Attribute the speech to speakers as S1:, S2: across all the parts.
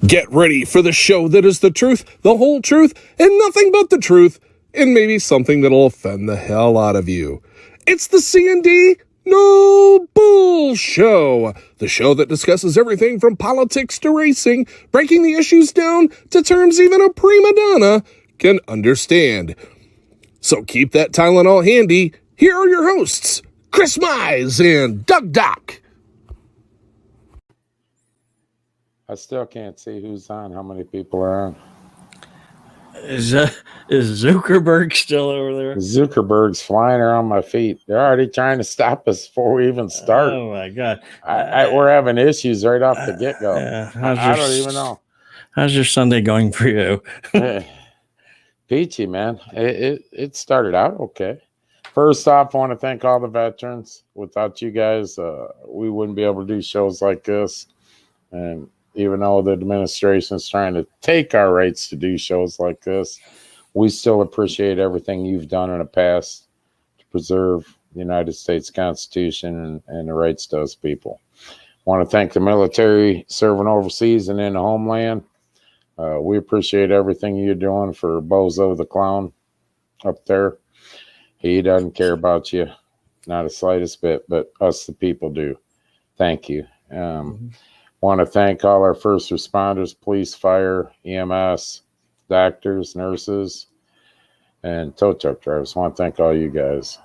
S1: Get ready for the show that is the truth, the whole truth, and nothing but the truth, and maybe something that'll offend the hell out of you. It's the C&D No Bull Show, the show that discusses everything from politics to racing, breaking the issues down to terms even a prima donna can understand. So keep that Tylenol handy. Here are your hosts, Chris Mize and Doug Doc.
S2: I still can't see who's on, how many people are on.
S3: Is Zuckerberg still over there?
S2: Zuckerberg's flying around my feet. They're already trying to stop us before we even start.
S3: Oh, my God.
S2: We're having issues right off the get-go. I don't even know.
S3: How's your Sunday going for you?
S2: Peachy, man. It started out okay. First off, I want to thank all the veterans. Without you guys, we wouldn't be able to do shows like this. And even though the administration is trying to take our rights to do shows like this, we still appreciate everything you've done in the past to preserve the United States Constitution and the rights to us people. I want to thank the military serving overseas and in the homeland. We appreciate everything you're doing for Bozo the Clown up there. He doesn't care about you, not the slightest bit, but us, the people, do. Thank you. Want to thank all our first responders, police, fire, EMS, doctors, nurses, and tow truck drivers. Want to thank all you guys.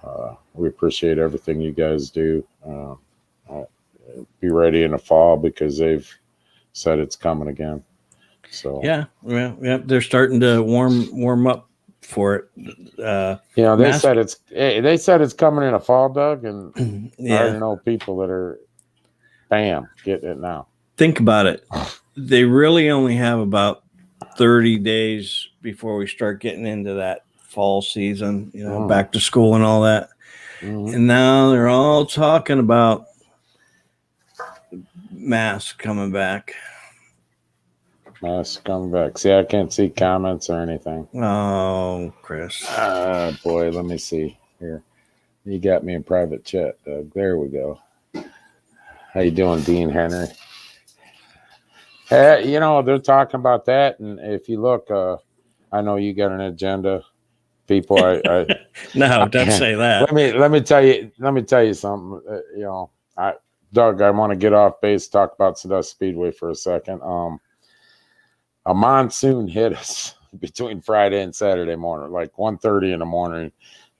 S2: We appreciate everything you guys do. Be ready in the fall because they've said it's coming again. So
S3: yeah, they're starting to warm up for it.
S2: They said it's coming in the fall, Doug, and I already know people that are getting it now.
S3: Think about it. They really only have about 30 days before we start getting into that fall season, back to school and all that. And now they're all talking about masks coming back.
S2: Masks coming back. See, I can't see comments or anything.
S3: Oh, Chris.
S2: Boy, let me see here. You got me in private chat, Doug. There we go. How you doing, Dean Henry? They're talking about that, and if you look, I know you got an agenda, people.
S3: No, don't say that.
S2: Let me tell you something. Doug, I want to get off base, talk about Sandusky Speedway for a second. A monsoon hit us between Friday and Saturday morning, like 1:30 in the morning.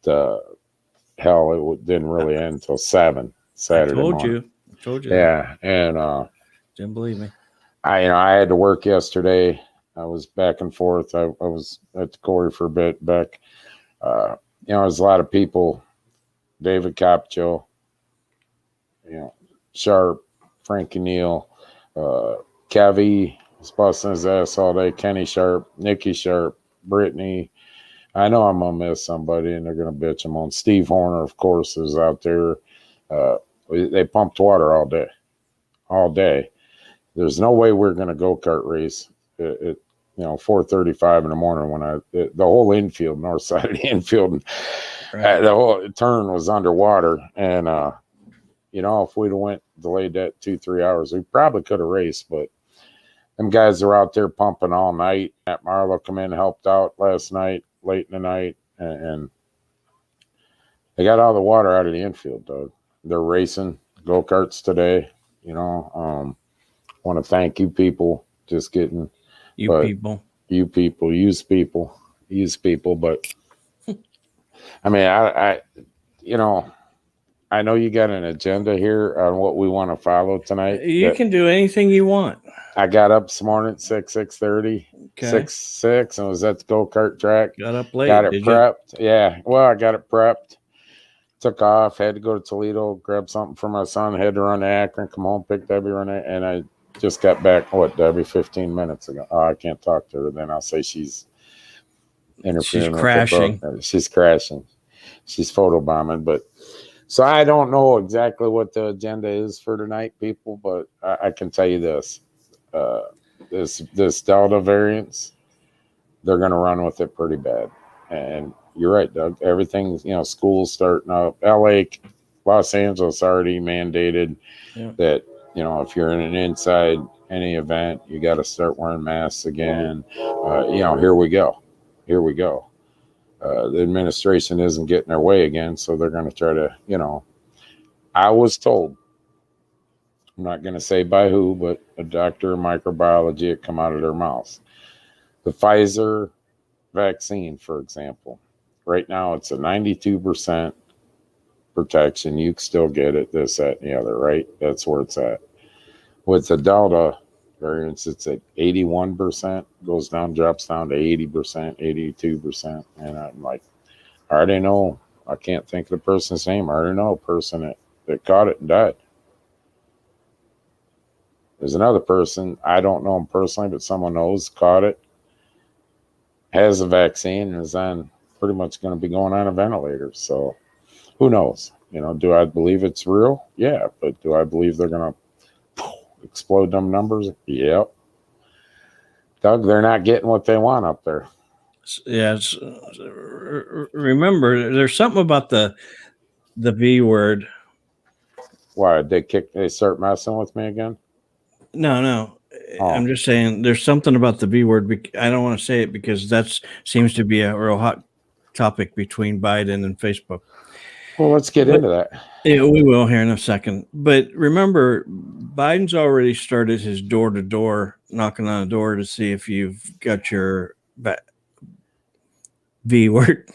S2: It didn't really end until 7 Saturday morning.
S3: I told you.
S2: Yeah, and
S3: didn't believe me.
S2: I had to work yesterday. I was back and forth. I was at the quarry for a bit back. There's a lot of people. David Capcho, Sharp, Frankie Neal, Cavi was busting his ass all day. Kenny Sharp, Nikki Sharp, Brittany. I know I'm gonna miss somebody, and they're gonna bitch him on. Steve Horner, of course, is out there. They pumped water all day. There's no way we're going to go-kart race at 4:35 in the morning when the whole infield, north side of the infield, the whole turn was underwater. And, if we'd have delayed that 2-3 hours, we probably could have raced. But them guys are out there pumping all night. Matt Marlowe come in and helped out last night, late in the night. And they got all the water out of the infield, Doug. They're racing go-karts today, want to thank you people. Just getting use people. But I mean, I know you got an agenda here on what we want to follow tonight.
S3: You can do anything you want.
S2: I got up this morning at 6:30, 6 and was at the go-kart track.
S3: Got up late.
S2: Got it prepped. Yeah. Well, I got it prepped. Took off, had to go to Toledo, grab something for my son, had to run to Akron, come home, pick Debbie, and I just got back, Debbie, 15 minutes ago. Oh, I can't talk to her. Then I'll say she's interfering.
S3: She's crashing.
S2: She's crashing. She's photobombing. But so I don't know exactly what the agenda is for tonight, people, but I can tell you this. This Delta variants, they're going to run with it pretty bad. And you're right, Doug. Everything's, school's starting up. LA, Los Angeles already mandated that, if you're in an inside any event, you got to start wearing masks again. Here we go. The administration isn't getting their way again, so they're going to try to, I was told, I'm not going to say by who, but a doctor of microbiology had come out of their mouths. The Pfizer vaccine, for example, right now it's a 92% protection. You can still get it, this, that, and the other, right? That's where it's at. With the Delta variants, it's at 81%, goes down, drops down to 80%, 82%. And I'm like, I already know, I can't think of the person's name. I already know a person that caught it and died. There's another person, I don't know him personally, but someone knows, caught it, has a vaccine, and is on pretty much going to be going on a ventilator. So who knows? Do I believe it's real? Yeah, but do I believe they're going to explode them numbers? Yep. Doug, they're not getting what they want up there.
S3: Yes. Remember, there's something about the V word.
S2: Why they start messing with me again?
S3: No.
S2: Oh.
S3: I'm just saying there's something about the V word. I don't want to say it because that seems to be a real hot topic between Biden and Facebook.
S2: Well, let's get into that.
S3: Yeah, we will here in a second. But remember, Biden's already started his door-to-door, knocking on a door to see if you've got your V word.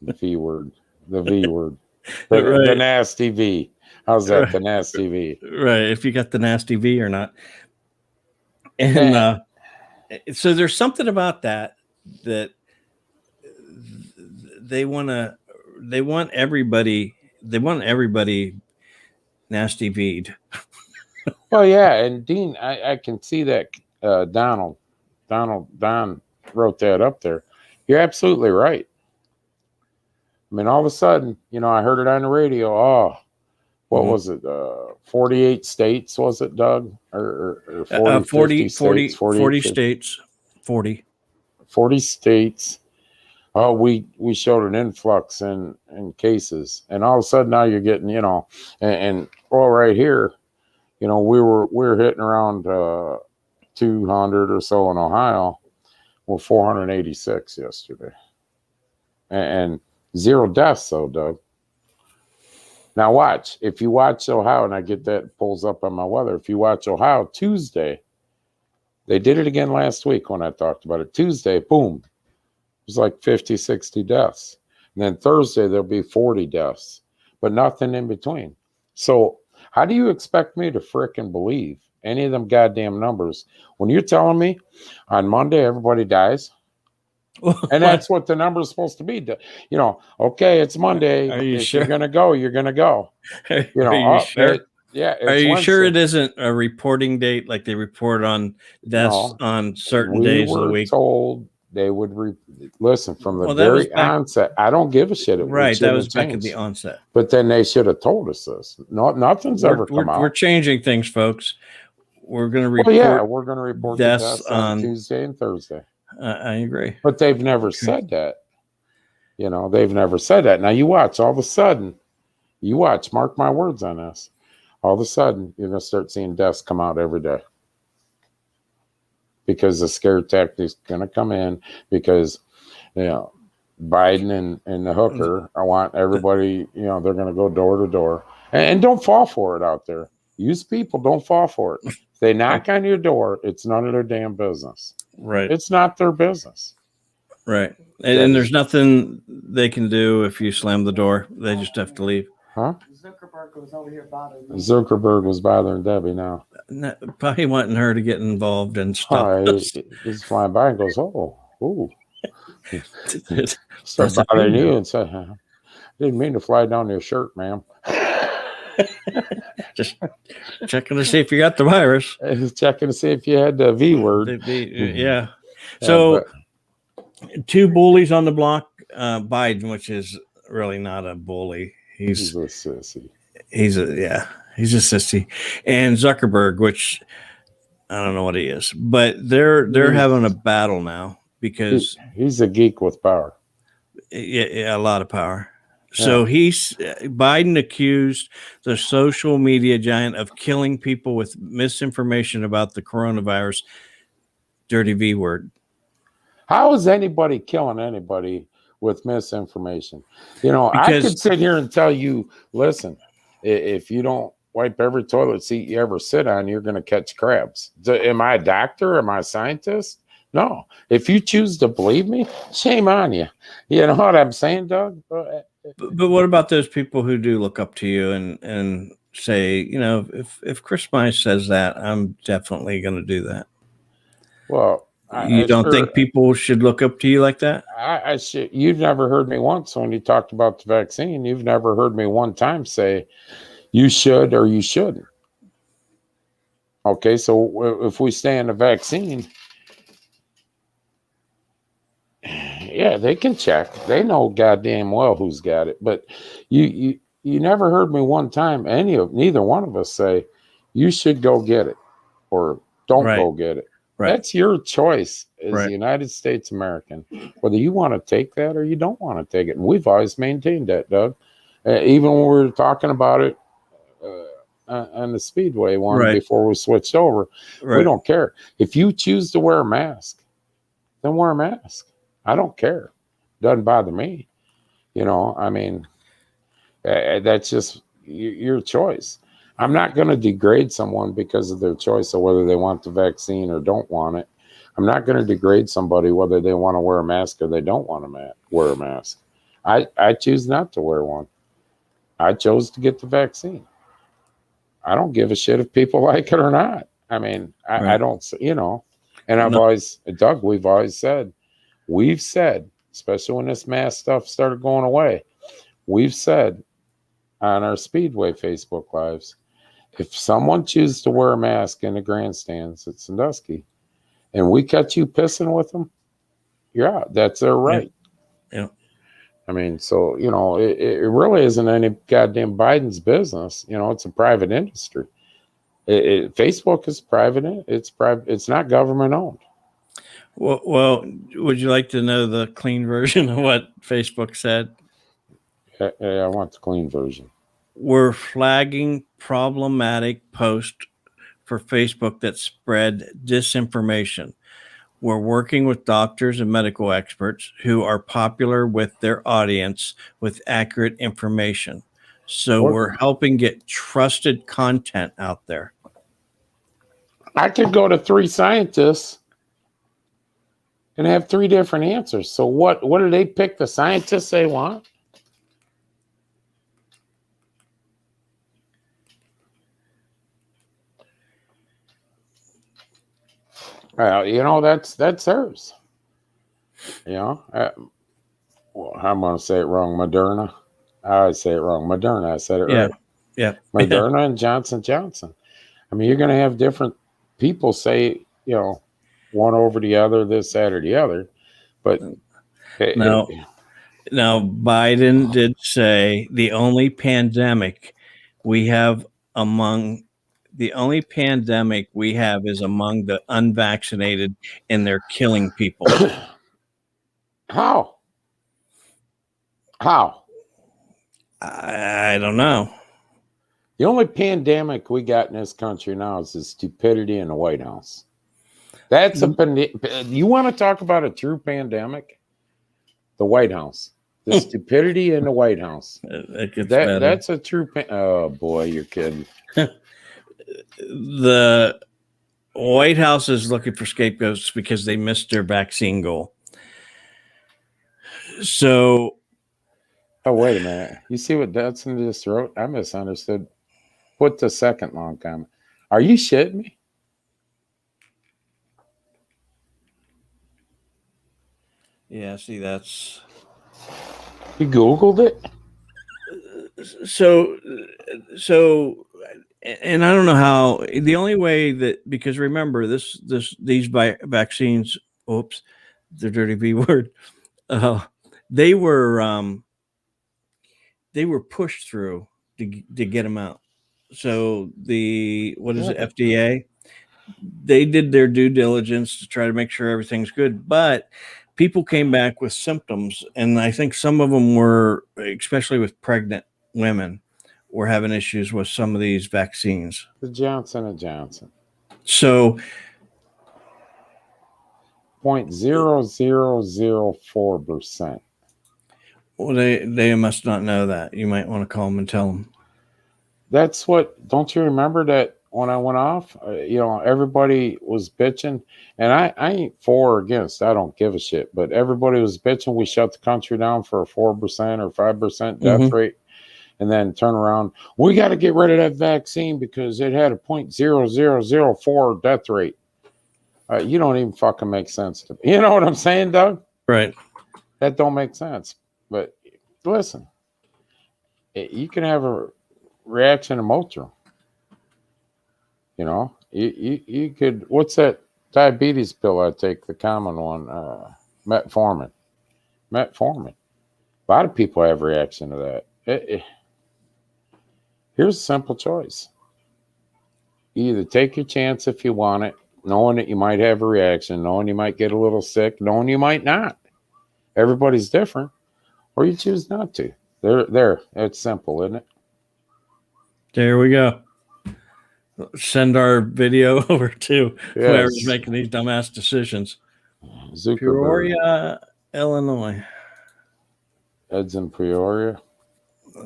S2: The V word. The nasty V. How's that? The nasty V.
S3: Right. If you got the nasty V or not. And so there's something about that they want everybody nasty V'd.
S2: Well, yeah, and Dean, I can see that Don wrote that up there. You're absolutely right. I mean, all of a sudden, I heard it on the radio. Oh, what was it? 48 states, was it, Doug? Or 40 states?
S3: 40 states.
S2: 40 states. Oh, we showed an influx in cases. And all of a sudden now you're getting, and right here, we were hitting around 200 or so in Ohio. Well, 486 yesterday. And 0 deaths, though, Doug. Now watch. If you watch Ohio, and I get that, it pulls up on my weather. If you watch Ohio Tuesday, they did it again last week when I talked about it. Tuesday, boom. It was like 50, 60 deaths. And then Thursday, there'll be 40 deaths. But nothing in between. So how do you expect me to frickin' believe any of them goddamn numbers when you're telling me on Monday everybody dies? And that's what the number is supposed to be. Okay, it's Monday.
S3: Are you
S2: if
S3: sure?
S2: You're going to go. You're going to go.
S3: Are you sure?
S2: Yeah.
S3: Are you
S2: Wednesday.
S3: sure it isn't a reporting date like they report on deaths on certain days of the week?
S2: Told they would listen from the very onset. I don't give a shit.
S3: That was back at the onset.
S2: But then they should have told us this. Nothing's ever come out.
S3: We're changing things, folks. We're going to report.
S2: We're going to report
S3: deaths
S2: the deaths on Tuesday and Thursday.
S3: I agree.
S2: But they've never said that. They've never said that. Now you watch, all of a sudden, mark my words on this. All of a sudden, you're going to start seeing deaths come out every day. Because the scare tactic is going to come in because, Biden and the hooker, I want everybody, they're going to go door to door. And don't fall for it out there. Use people, don't fall for it. If they knock on your door, it's none of their damn business.
S3: Right.
S2: It's not their business.
S3: Right. And there's nothing they can do if you slam the door. They just have to leave.
S2: Huh?
S4: Zuckerberg was over here bothering me.
S2: Zuckerberg was bothering Debbie now.
S3: Probably wanting her to get involved and stuff.
S2: He's flying by and goes, ooh. Start bothering you and say, didn't mean to fly down your shirt, ma'am.
S3: Just checking to see if you got the virus.
S2: Checking to see if you had the V word.
S3: Yeah. So, 2 bullies on the block. Biden, which is really not a bully. He's
S2: a sissy.
S3: He's a sissy. And Zuckerberg, which I don't know what he is, but they're having a battle now because
S2: he's a geek with power.
S3: Yeah, a lot of power. So Biden accused the social media giant of killing people with misinformation about the coronavirus. Dirty V word.
S2: How is anybody killing anybody with misinformation? You know, I could sit here and tell you, listen, if you don't wipe every toilet seat you ever sit on, you're going to catch crabs. Am I a doctor? Am I a scientist? No. If you choose to believe me, shame on you. You know what I'm saying, Doug?
S3: But what about those people who do look up to you and say, you know, if Chris Mice says that, I'm definitely going to do that.
S2: Well,
S3: you don't think people should look up to you like that?
S2: I should. You've never heard me once when you talked about the vaccine. You've never heard me one time say you should or you shouldn't. Okay, so if we stay in the vaccine, yeah, they can check. They know goddamn well who's got it. But you never heard me one time, neither one of us say you should go get it or don't go get it. Right. That's your choice as a United States American, whether you want to take that or you don't want to take it. And we've always maintained that, Doug. Even when we were talking about it on the Speedway one before we switched over, we don't care. If you choose to wear a mask, then wear a mask. I don't care. Doesn't bother me. You know, I mean, that's just your choice. I'm not going to degrade someone because of their choice of whether they want the vaccine or don't want it. I'm not going to degrade somebody whether they want to wear a mask or they don't want to wear a mask. I choose not to wear one. I chose to get the vaccine. I don't give a shit if people like it or not. I mean, I don't, you know, and Doug, we've said, especially when this mask stuff started going away, we've said on our Speedway Facebook Lives, if someone chooses to wear a mask in the grandstands at Sandusky and we catch you pissing with them, you're out. That's their right.
S3: Yeah.
S2: I mean, so, you know, it really isn't any goddamn Biden's business. You know, it's a private industry. Facebook is private. It's private. It's not government owned.
S3: Well, would you like to know the clean version of what Facebook said?
S2: I want the clean version.
S3: We're flagging problematic posts for Facebook that spread disinformation. We're working with doctors and medical experts who are popular with their audience with accurate information. So we're helping get trusted content out there.
S2: I could go to 3 scientists and have 3 different answers. So what do they pick the scientists they want? Well, you know, that's theirs. You know, well, I'm going to say it wrong. Moderna. I always say it wrong. Moderna. I said it right.
S3: Yeah.
S2: Moderna and Johnson Johnson. I mean, you're going to have different people say, you know, one over the other, this, that, or the other. But
S3: now Biden did say the only pandemic we have is among the unvaccinated, and they're killing people.
S2: How?
S3: I don't know.
S2: The only pandemic we got in this country now is the stupidity in the White House. That's you want to talk about a true pandemic? The White House. The stupidity in the White House. That's a true oh boy, you're kidding.
S3: The White House is looking for scapegoats because they missed their vaccine goal. So,
S2: wait a minute. You see what Dudson just wrote? I misunderstood. Put the second long comment. Are you shitting me?
S3: Yeah, see, that's...
S2: You Googled it?
S3: So, and I don't know how. The only way that, because remember these vaccines. Oops, the dirty V word. They were pushed through to get them out. So FDA? They did their due diligence to try to make sure everything's good, but people came back with symptoms, and I think some of them were, especially with pregnant women, were having issues with some of these vaccines.
S2: The Johnson & Johnson.
S3: So
S2: 0.0004%.
S3: well, they must not know that. You might want to call them and tell them.
S2: That's what, don't you remember that when I went off, everybody was bitching, and I ain't for or against, I don't give a shit, but everybody was bitching. We shut the country down for a 4% or 5% death rate, and then turn around, we got to get rid of that vaccine because it had a 0.0004 death rate. You don't even fucking make sense to me. You know what I'm saying, Doug?
S3: Right.
S2: That don't make sense. But listen, you can have a reaction to Motrin. You could, what's that diabetes pill I take, the common one, metformin. A lot of people have a reaction to that. Here's a simple choice. You either take your chance if you want it, knowing that you might have a reaction, knowing you might get a little sick, knowing you might not. Everybody's different. Or you choose not to. There. It's simple, isn't it?
S3: There we go. Send our video over to whoever's making these dumbass decisions.
S2: Zuckerberg.
S3: Peoria, Illinois.
S2: Ed's in Peoria.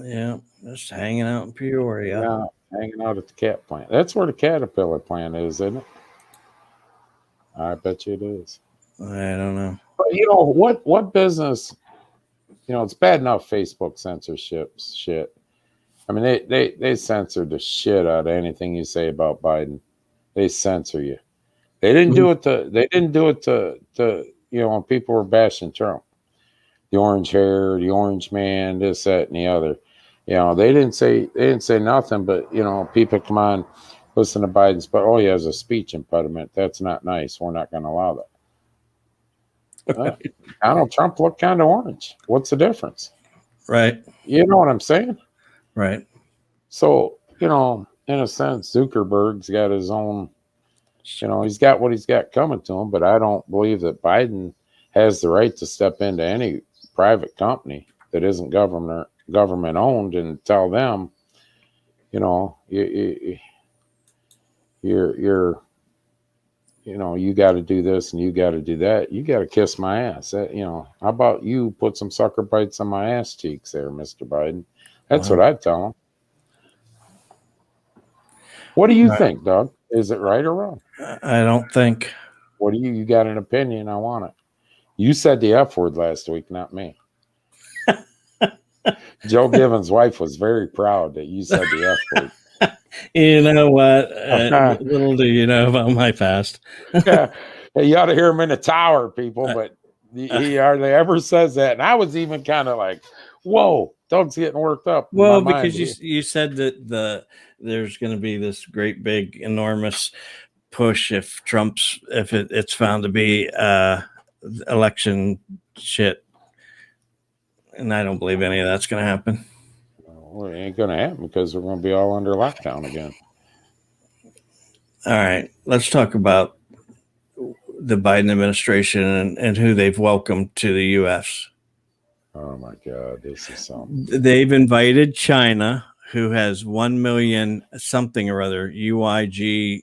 S3: Yeah, just hanging out in Peoria.
S2: Yeah, hanging out at the cat plant. That's where the caterpillar plant is, isn't it? I bet you it is.
S3: I don't know.
S2: But what business? It's bad enough Facebook censorship shit. I mean, they censored the shit out of anything you say about Biden. They censor you. They didn't do it to when people were bashing Trump. The orange hair, the orange man, this, that, and the other. They didn't say nothing, but people come on, listen to Biden's, but he has a speech impediment. That's not nice. We're not going to allow that. Donald Trump looked kind of orange. What's the difference?
S3: Right.
S2: You know what I'm saying?
S3: Right.
S2: So, in a sense, Zuckerberg's got his own, he's got what he's got coming to him, but I don't believe that Biden has the right to step into any private company that isn't government owned and tell them, you're you got to do this and you got to do that. You got to kiss my ass. How about you put some sucker bites on my ass cheeks there, Mr. Biden? That's what I'd tell him. What do you think, Doug? Is it right or wrong?
S3: I don't think.
S2: What do you got an opinion? I want it. You said the F word last week, not me. Joe Given's wife was very proud that you said the F word.
S3: You know what? Little do you know about my past.
S2: Yeah. You ought to hear him in the tower, people, but he hardly ever says that. And I was even kind of like, whoa, Doug's getting worked up.
S3: Well, because you said that there's going to be this great big enormous push if it's found to be election shit, and I don't believe any of that's going to happen.
S2: Well, it ain't going to happen because we're going to be all under lockdown again.
S3: All right, let's talk about the Biden administration and who they've welcomed to the U.S.
S2: Oh my God, this is something.
S3: They've invited China, who has 1 million something or other, UIGHURS,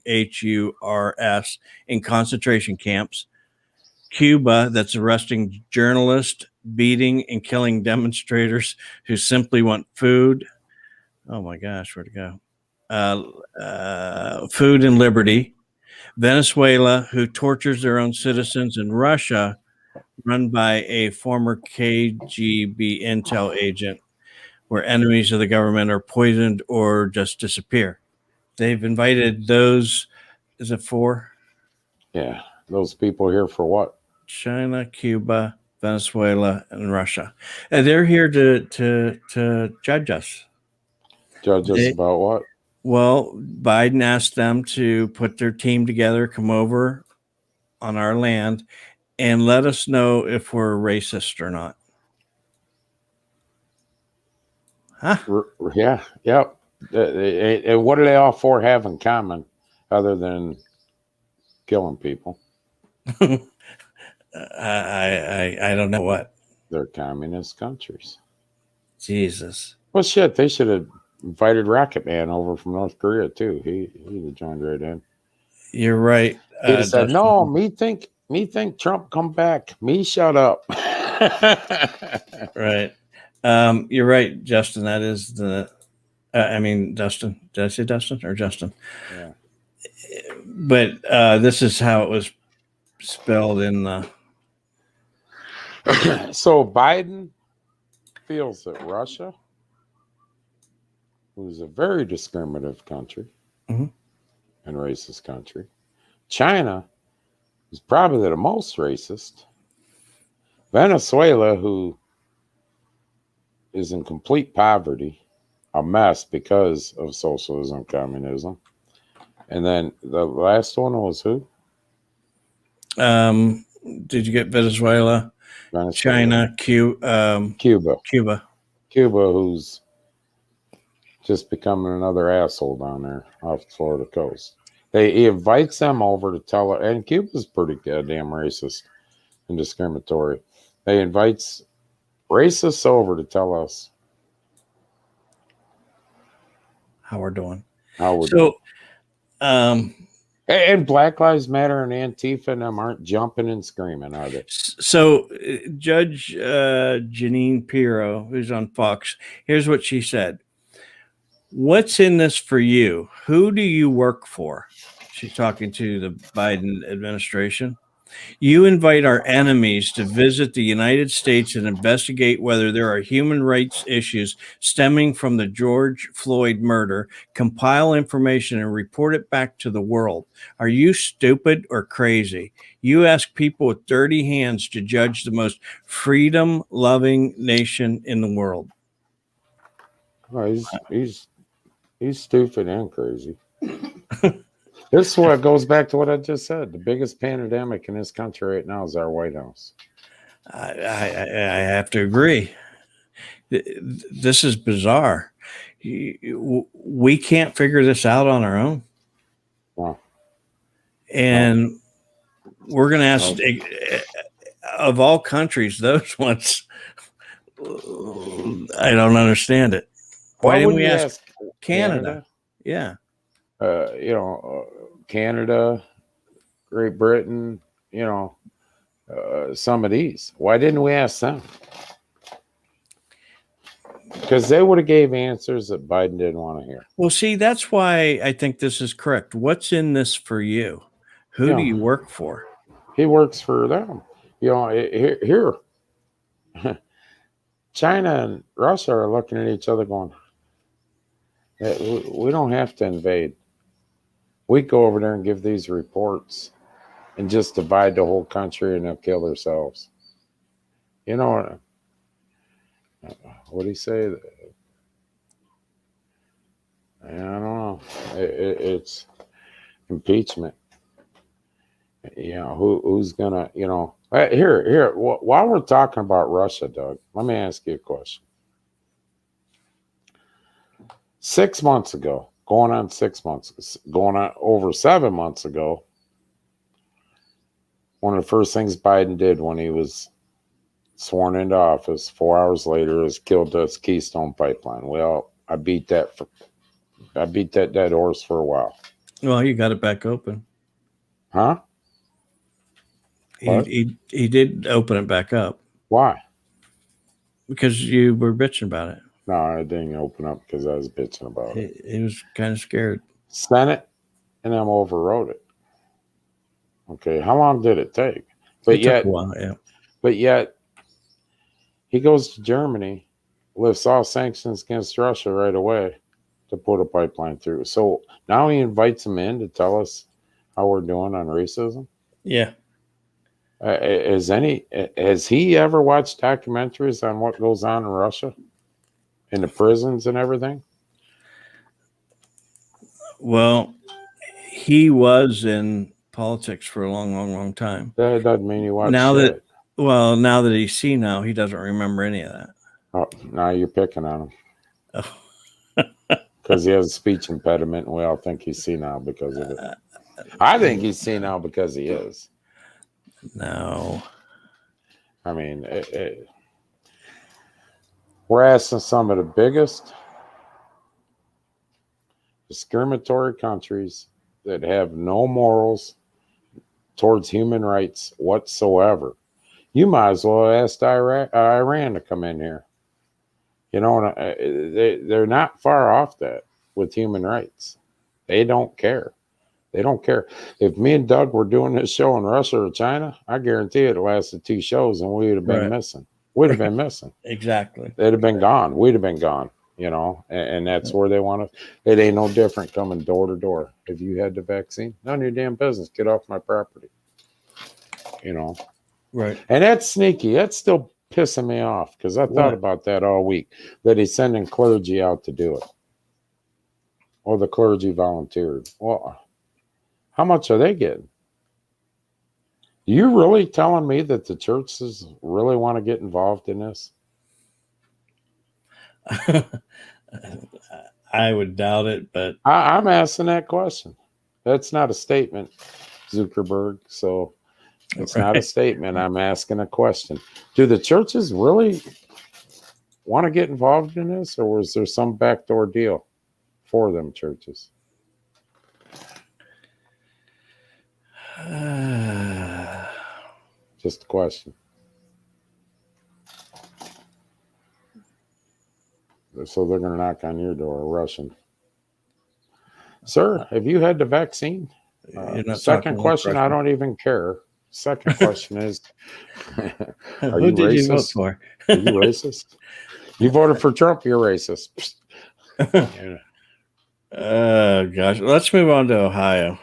S3: in concentration camps. Cuba, that's arresting journalists, beating and killing demonstrators who simply want food. Oh my gosh, where'd it go? Food and liberty. Venezuela, who tortures their own citizens, and Russia, run by a former KGB intel agent, where enemies of the government are poisoned or just disappear. They've invited those, is it 4?
S2: Yeah, those people here for what?
S3: China, Cuba, Venezuela, and Russia. And they're here to judge us.
S2: Judge us about what?
S3: Well, Biden asked them to put their team together, come over on our land, and let us know if we're racist or not. Huh?
S2: Yeah, yep. And what do they all four have in common other than killing people?
S3: I don't know what.
S2: They're communist countries.
S3: Jesus.
S2: Well, shit, they should have invited Rocket Man over from North Korea too. He'd have joined right in.
S3: You're right.
S2: He'd have said,
S3: Dustin.
S2: "No, me think Trump come back. Me shut up."
S3: Right. You're right, Justin. That is the. Dustin. Did I say Dustin or Justin?
S2: Yeah.
S3: But this is how it was spelled in the.
S2: So Biden feels that Russia, who's a very discriminative country
S3: Mhm.
S2: and racist country, China is probably the most racist, Venezuela, who is in complete poverty, a mess because of socialism, communism, and then the last one was who?
S3: Did you get Venezuela, China,
S2: Cuba,
S3: Cuba?
S2: who's just becoming another asshole down there off the Florida coast. He invites them over to tell her, and Cuba's pretty goddamn racist and discriminatory. They invites racists over to tell us
S3: How we're doing.
S2: how we're doing.
S3: So,
S2: And Black Lives Matter and Antifa and them aren't jumping and screaming, are they?
S3: So Judge Janine Pirro, who's on Fox, here's what she said. What's in this for you? Who do you work for? She's talking to the Biden administration. You invite our enemies to visit the United States and investigate whether there are human rights issues stemming from the George Floyd murder, compile information and report it back to the world. Are you stupid or crazy? You ask people with dirty hands to judge the most freedom-loving nation in the world.
S2: Well, he's stupid and crazy. This is what goes back to what I just said. The biggest pandemic in this country right now is our White House.
S3: I have to agree. This is bizarre. We can't figure this out on our own.
S2: Wow.
S3: And we're going to ask, of all countries, those ones, I don't understand it. Why didn't we ask Canada? Yeah.
S2: Canada, Great Britain, some of these. Why didn't we ask them? Because they would have gave answers that Biden didn't want to hear.
S3: Well, see, that's why I think this is correct. What's in this for you? Who do you work for?
S2: He works for them. Here, China and Russia are looking at each other going, we don't have to invade. We go over there and give these reports and just divide the whole country and they'll kill themselves. What do you say? I don't know. It's impeachment. Who's gonna, here, while we're talking about Russia, Doug, let me ask you a question. 6 months ago, going on over 7 months ago, one of the first things Biden did when he was sworn into office, 4 hours later, is killed this Keystone Pipeline. Well, I beat that dead horse for a while.
S3: Well, you got it back open.
S2: Huh?
S3: He did open it back up.
S2: Why?
S3: Because you were bitching about it.
S2: No, I didn't open up because I was bitching about it.
S3: He was kind of scared.
S2: Senate and them overrode it. Okay, how long did it take? But
S3: took a while, yeah.
S2: But yet, he goes to Germany, lifts all sanctions against Russia right away to put a pipeline through. So now he invites them in to tell us how we're doing on racism.
S3: Yeah.
S2: Has he ever watched documentaries on what goes on in Russia, in the prisons and everything?
S3: Well, he was in politics for a long time.
S2: That doesn't mean he watched
S3: now
S2: it.
S3: Now that he's senile, he doesn't remember any of that.
S2: Oh, now you're picking on him.
S3: Oh.
S2: Because he has a speech impediment, and we all think he's senile because of it. I think he's senile because he is.
S3: No.
S2: I mean, we're asking some of the biggest discriminatory countries that have no morals towards human rights whatsoever. You might as well ask Iran to come in here. You know, they're not far off that with human rights. They don't care. They don't care. If me and Doug were doing this show in Russia or China, I guarantee it lasted 2 shows and we would have been missing. We'd have been missing.
S3: Exactly.
S2: They'd have been gone. We'd have been gone, you know, and that's where they want to. It ain't no different coming door to door. If you had the vaccine, none of your damn business. Get off my property. You know.
S3: Right.
S2: And that's sneaky. That's still pissing me off because I thought about that all week, that he's sending clergy out to do it. Or the clergy volunteered. Well, how much are they getting? You really telling me that the churches really want to get involved in this?
S3: I would doubt it, but
S2: I'm asking that question. That's not a statement, Zuckerberg. So it's not a statement. I'm asking a question. Do the churches really want to get involved in this, or was there some backdoor deal for them churches? Just a question. So they're going to knock on your door, Russian. Sir, have you had the vaccine? Second question, I don't even care. Second question is, are you
S3: did
S2: racist?
S3: You vote for?
S2: Are you racist? You voted for Trump, you're racist. Yeah.
S3: Oh, gosh. Let's move on to Ohio.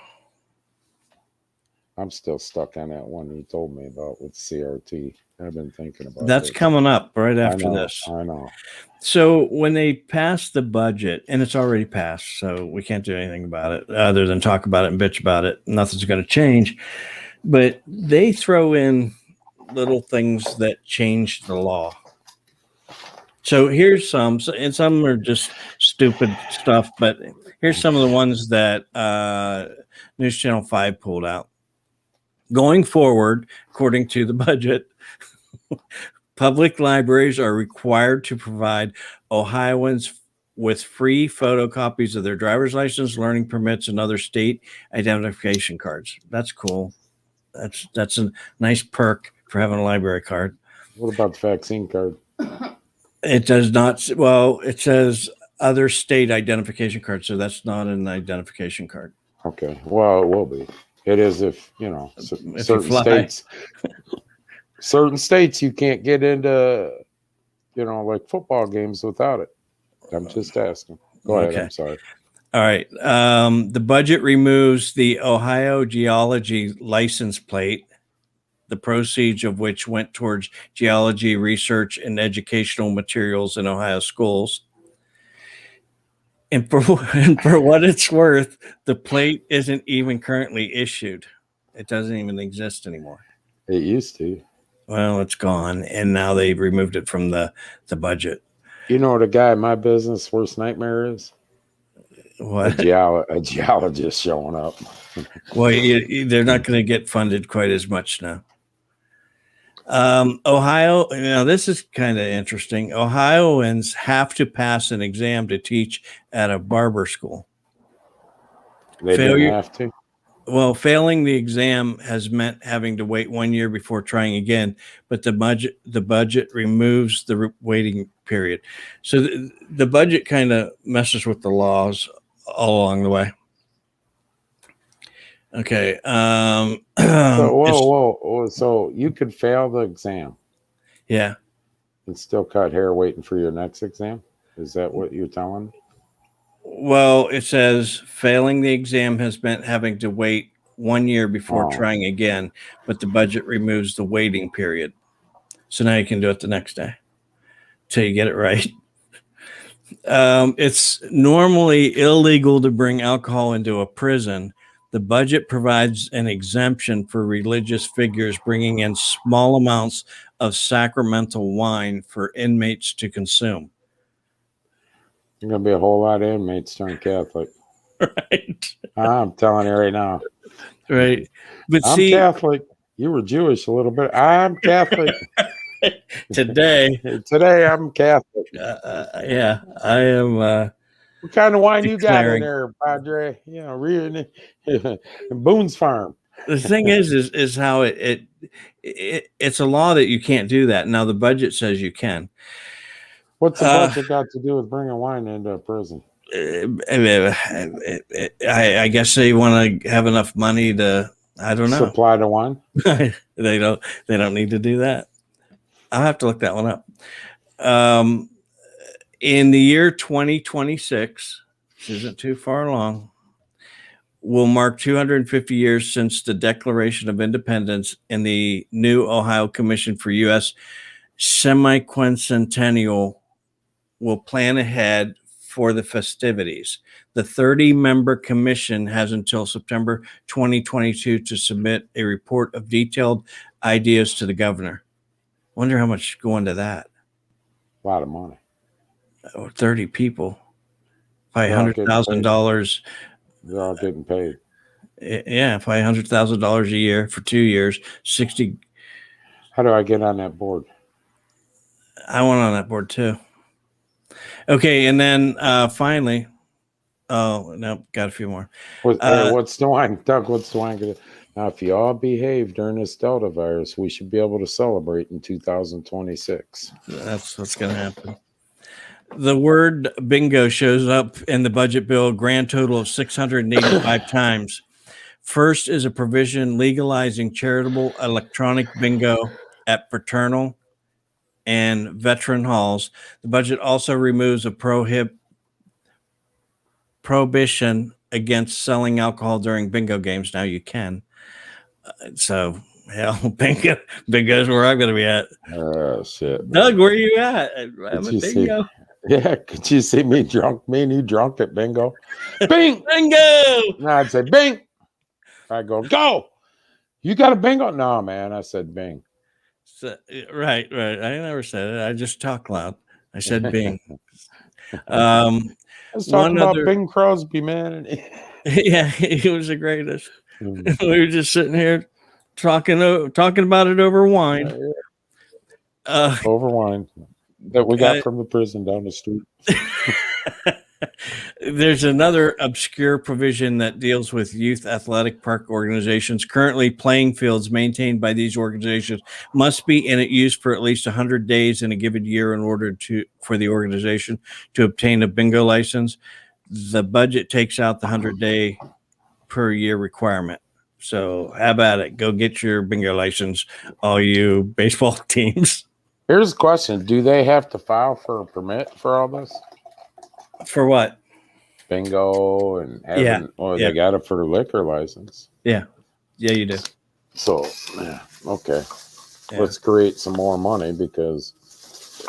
S2: I'm still stuck on that one you told me about with CRT. I've been thinking about
S3: That's
S2: it.
S3: coming up right after this.
S2: I know.
S3: So when they pass the budget, and it's already passed, so we can't do anything about it other than talk about it and bitch about it. Nothing's going to change. But they throw in little things that change the law. So here's some, and some are just stupid stuff, but here's some of the ones that News Channel 5 pulled out. Going forward, according to the budget, public libraries are required to provide Ohioans with free photocopies of their driver's license, learning permits, and other state identification cards. That's cool. That's a nice perk for having a library card.
S2: What about the vaccine card?
S3: It does not. Well, it says other state identification cards, so that's not an identification card.
S2: Okay. Well, it will be. It is if, you know,
S3: If
S2: certain
S3: you
S2: states. Certain states you can't get into, you know, like football games without it. I'm just asking. Go ahead. I'm sorry.
S3: All right. The budget removes the Ohio geology license plate, the proceeds of which went towards geology research and educational materials in Ohio schools. And for what it's worth, the plate isn't even currently issued. It doesn't even exist anymore.
S2: It used to.
S3: Well, it's gone, and now they've removed it from the budget.
S2: You know what a guy in my business' worst nightmare is?
S3: What?
S2: A geologist showing up.
S3: Well, they're not going to get funded quite as much now. Ohio, now this is kind of interesting. Ohioans have to pass an exam to teach at a barber school.
S2: They didn't have to?
S3: Well, failing the exam has meant having to wait 1 year before trying again, but the budget removes the waiting period. So the budget kind of messes with the laws all along the way. Okay.
S2: Whoa. So you could fail the exam.
S3: Yeah.
S2: And still cut hair waiting for your next exam? Is that what you're telling me?
S3: Well, it says failing the exam has meant having to wait 1 year before trying again, but the budget removes the waiting period. So now you can do it the next day till you get it right. It's normally illegal to bring alcohol into a prison. The budget provides an exemption for religious figures bringing in small amounts of sacramental wine for inmates to consume.
S2: There's going to be a whole lot of inmates turn Catholic.
S3: Right.
S2: I'm telling you right now.
S3: Right. But
S2: I'm
S3: see,
S2: Catholic. You were Jewish a little bit. I'm Catholic.
S3: Today.
S2: Today I'm Catholic.
S3: Yeah, I am.
S2: What kind of wine you got in
S3: declaring.
S2: there, Padre? You know, rearing in Boone's Farm.
S3: The thing is how it's a law that you can't do that. Now the budget says you can.
S2: What's the budget got to do with bringing wine into a prison?
S3: I guess they want to have enough money to. I don't know.
S2: Supply the wine.
S3: They don't need to do that. I'll have to look that one up. In the year 2026, which isn't too far along, will mark 250 years since the Declaration of Independence, and the new Ohio Commission for U.S. Semiquincentennial will plan ahead for the festivities. The 30-member commission has until September 2022 to submit a report of detailed ideas to the governor. Wonder how much go into that.
S2: A lot of money.
S3: 30 people. $500,000.
S2: They're all getting paid.
S3: Yeah, $500,000 a year for 2 years. 60.
S2: How do I get on that board?
S3: I want on that board too. Okay, and then finally, oh no, got a few more.
S2: What's the wine, Doug? What's the wine? Now, if you all behave during this Delta virus, we should be able to celebrate in 2026.
S3: That's what's going to happen. The word bingo shows up in the budget bill a grand total of 685 times. First is a provision legalizing charitable electronic bingo at fraternal and veteran halls. The budget also removes a prohibition against selling alcohol during bingo games. Now you can. So, hell, bingo's where I'm going to be at.
S2: Oh, shit.
S3: Doug, where are you at? I'm at bingo.
S2: Yeah, could you see me drunk? Me and you drunk at bingo? Bing!
S3: Bingo!
S2: No, I'd say bing. I'd go. You got a bingo? No, man. I said bing.
S3: So, right. I never said it. I just talk loud. I said bing.
S2: I was talking about Bing Crosby, man.
S3: Yeah, he was the greatest. We were just sitting here talking about it over wine.
S2: Over wine that we got from the prison down the street.
S3: There's another obscure provision that deals with youth athletic park organizations. Currently, playing fields maintained by these organizations must be in use for at least 100 days in a given year in order for the organization to obtain a bingo license. The budget takes out the 100-day per year requirement. So how about it? Go get your bingo license, all you baseball teams.
S2: Here's a question. Do they have to file for a permit for all this?
S3: For what?
S2: Bingo and they got it for the liquor license.
S3: Yeah, you do.
S2: So, okay. Yeah. Let's create some more money because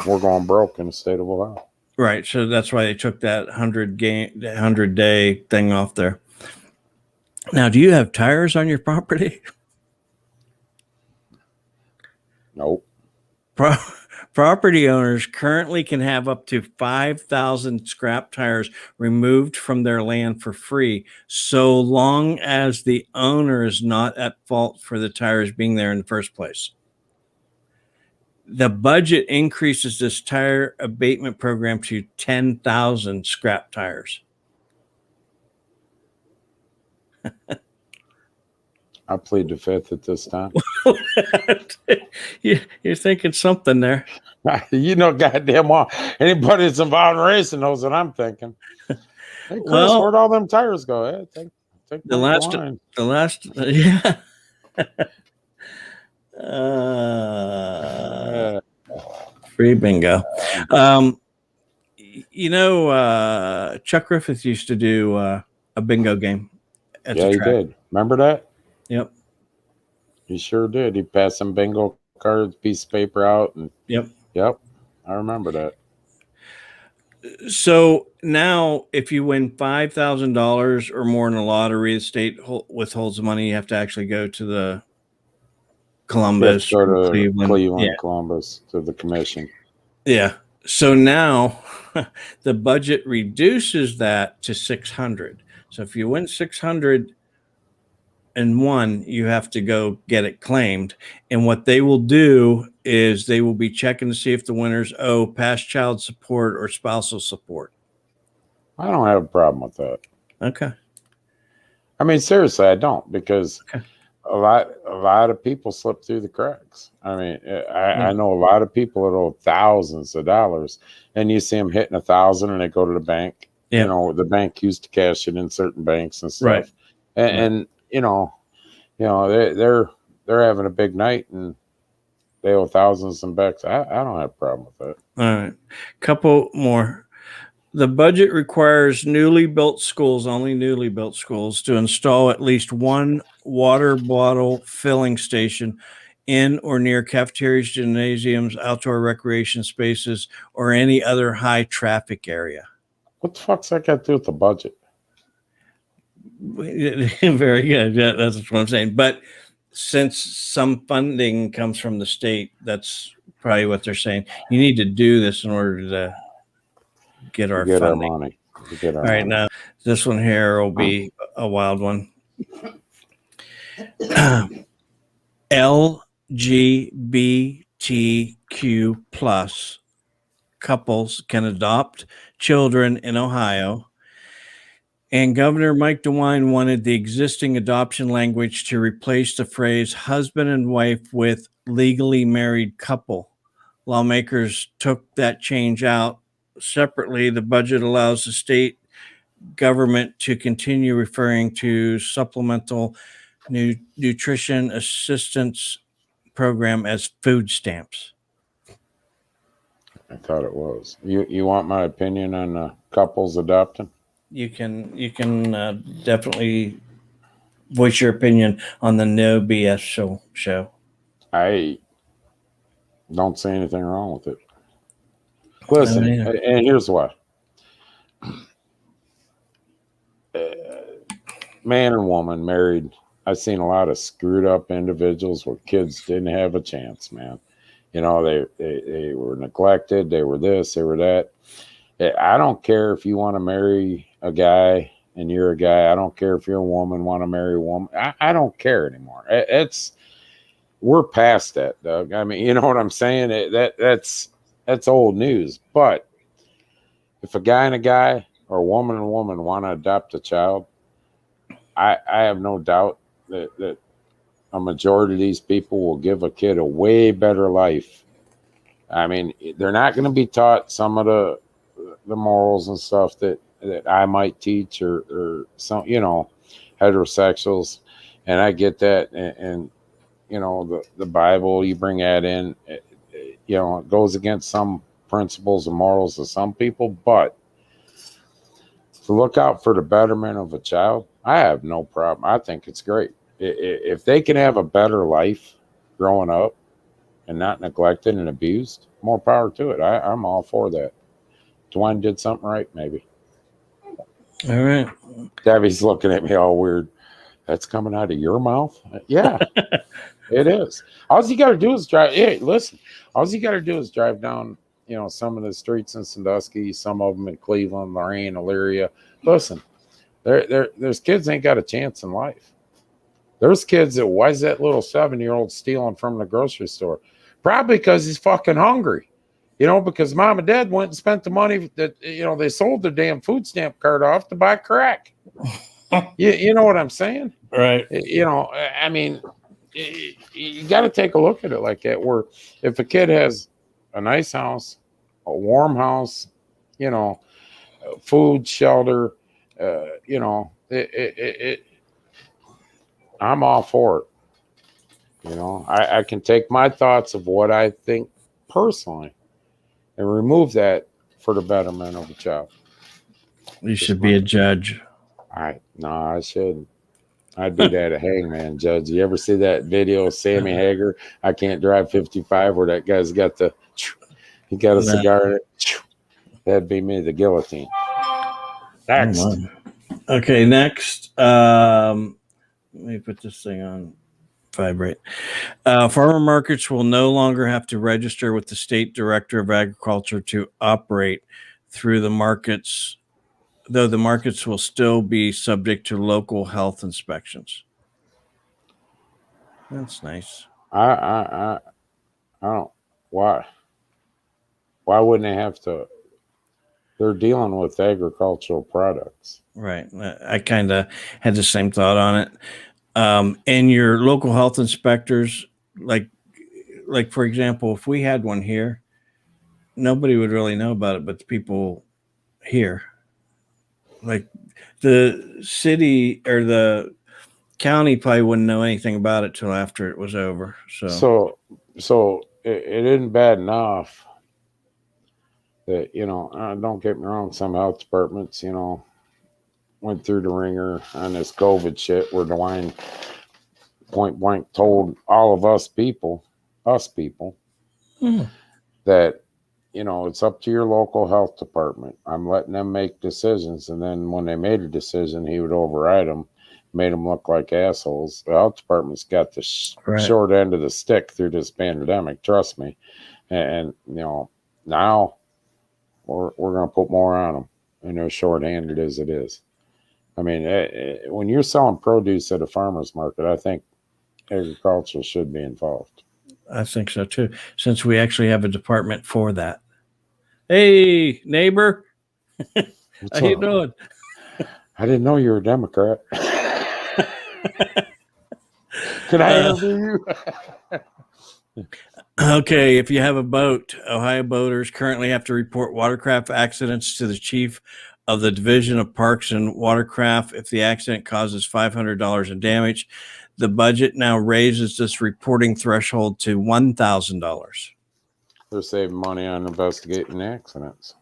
S2: we're going broke in the state of Ohio.
S3: Right. So that's why they took that 100-day thing off there. Now, do you have tires on your property?
S2: Nope.
S3: Property owners currently can have up to 5,000 scrap tires removed from their land for free, so long as the owner is not at fault for the tires being there in the first place. The budget increases this tire abatement program to 10,000 scrap tires.
S2: I plead the fifth at this time.
S3: You're thinking something there.
S2: You know, goddamn well. Anybody that's involved in racing knows what I'm thinking. Hey, Chris, where'd all them tires go? Hey, take
S3: the last, yeah. Free bingo. Chuck Griffith used to do a bingo game.
S2: Yeah, he did. Remember that?
S3: Yep.
S2: He sure did. He passed some bingo cards, piece of paper out. And
S3: Yep.
S2: I remember that.
S3: So now if you win $5,000 or more in a lottery, the state withholds the money. You have to actually go to the Columbus,
S2: Cleveland, Columbus, to the commission.
S3: Yeah. So now the budget reduces that to 600. So if you win 600 and one, you have to go get it claimed. And what they will do is they will be checking to see if the winners owe past child support or spousal support.
S2: I don't have a problem with that.
S3: Okay.
S2: I mean, seriously, I don't, because a lot of people slip through the cracks. I mean, I know a lot of people that owe thousands of dollars, and you see them hitting 1,000 and they go to the bank.
S3: Yeah.
S2: You know, the bank used to cash it in certain banks and stuff.
S3: Right.
S2: And you know, they're having a big night and they owe thousands and bucks. I don't have a problem with that.
S3: All right. Couple more. The budget requires newly built schools, only newly built schools, to install at least one water bottle filling station in or near cafeterias, gymnasiums, outdoor recreation spaces, or any other high traffic area.
S2: What the fuck's that got to do with the budget?
S3: Very good. Yeah, that's what I'm saying. But since some funding comes from the state, that's probably what they're saying. You need to do this in order to get our funding.
S2: Our money. All
S3: right, now this one here will be a wild one. LGBTQ plus couples can adopt children in Ohio. And Governor Mike DeWine wanted the existing adoption language to replace the phrase husband and wife with legally married couple. Lawmakers took that change out. Separately, the budget allows the state government to continue referring to supplemental nutrition assistance program as food stamps.
S2: I thought it was. You want my opinion on couples adopting?
S3: You can definitely voice your opinion on the No BS show.
S2: I don't see anything wrong with it. Listen, and here's why. Man and woman married. I've seen a lot of screwed up individuals where kids didn't have a chance, man. You know, they were neglected. They were this, they were that. I don't care if you want to marry a guy and you're a guy. I don't care if you're a woman, want to marry a woman. I don't care anymore. We're past that, Doug. I mean, you know what I'm saying? That's old news. But if a guy and a guy or a woman and a woman want to adopt a child, I have no doubt that a majority of these people will give a kid a way better life. I mean, they're not going to be taught some of the morals and stuff that I might teach or some, you know, heterosexuals. And I get that. And you know, the Bible, you bring that in, you know, it goes against some principles and morals of some people, but to look out for the betterment of a child, I have no problem. I think it's great. If they can have a better life growing up and not neglected and abused, more power to it. I'm all for that. Dwayne did something right, maybe.
S3: All right.
S2: Debbie's looking at me all weird. That's coming out of your mouth? Yeah, it is. All you got to do is drive. Hey, listen, all you got to do is drive down, you know, some of the streets in Sandusky, some of them in Cleveland, Lorain, Elyria. Listen, there's kids ain't got a chance in life. There's kids that, why is that little 7-year-old stealing from the grocery store? Probably because he's fucking hungry. You know, because mom and dad went and spent the money that, you know, they sold their damn food stamp card off to buy crack. You know what I'm saying?
S3: Right.
S2: You know, I mean, you got to take a look at it like that, where if a kid has a nice house, a warm house, you know, food, shelter, you know, I'm all for it. You know, I can take my thoughts of what I think personally and remove that for the betterment of the child.
S3: You should be a judge.
S2: No, I shouldn't. I'd be that a hangman judge. You ever see that video of Sammy Hagar? I can't drive 55, where that guy's got a cigar in it. That'd be me, the guillotine. Next.
S3: Okay, next. Let me put this thing on vibrate. Farmer markets will no longer have to register with the state director of agriculture to operate through the markets, though the markets will still be subject to local health inspections. That's nice.
S2: I don't. Why wouldn't they have to? They're dealing with agricultural products.
S3: Right. I kind of had the same thought on it. And your local health inspectors, like for example, if we had one here, nobody would really know about it, but the people here, like the city or the county probably wouldn't know anything about it till after it was over.
S2: So it isn't bad enough that, don't get me wrong, some health departments, went through the ringer on this COVID shit where Dwayne point blank told all of us people, that, it's up to your local health department. I'm letting them make decisions. And then when they made a decision, he would override them, made them look like assholes. The health department's got the short end of the stick through this pandemic, trust me. And now we're going to put more on them, and they're short-handed as it is. I mean, when you're selling produce at a farmer's market, I think agriculture should be involved.
S3: I think so too, since we actually have a department for that. Hey, neighbor. How you doing?
S2: I didn't know you were a Democrat. Can I interview you?
S3: Okay, if you have a boat, Ohio boaters currently have to report watercraft accidents to the chief of the Division of Parks and Watercraft if the accident causes $500 in damage. The budget now raises this reporting threshold to $1,000.
S2: They're saving money on investigating accidents.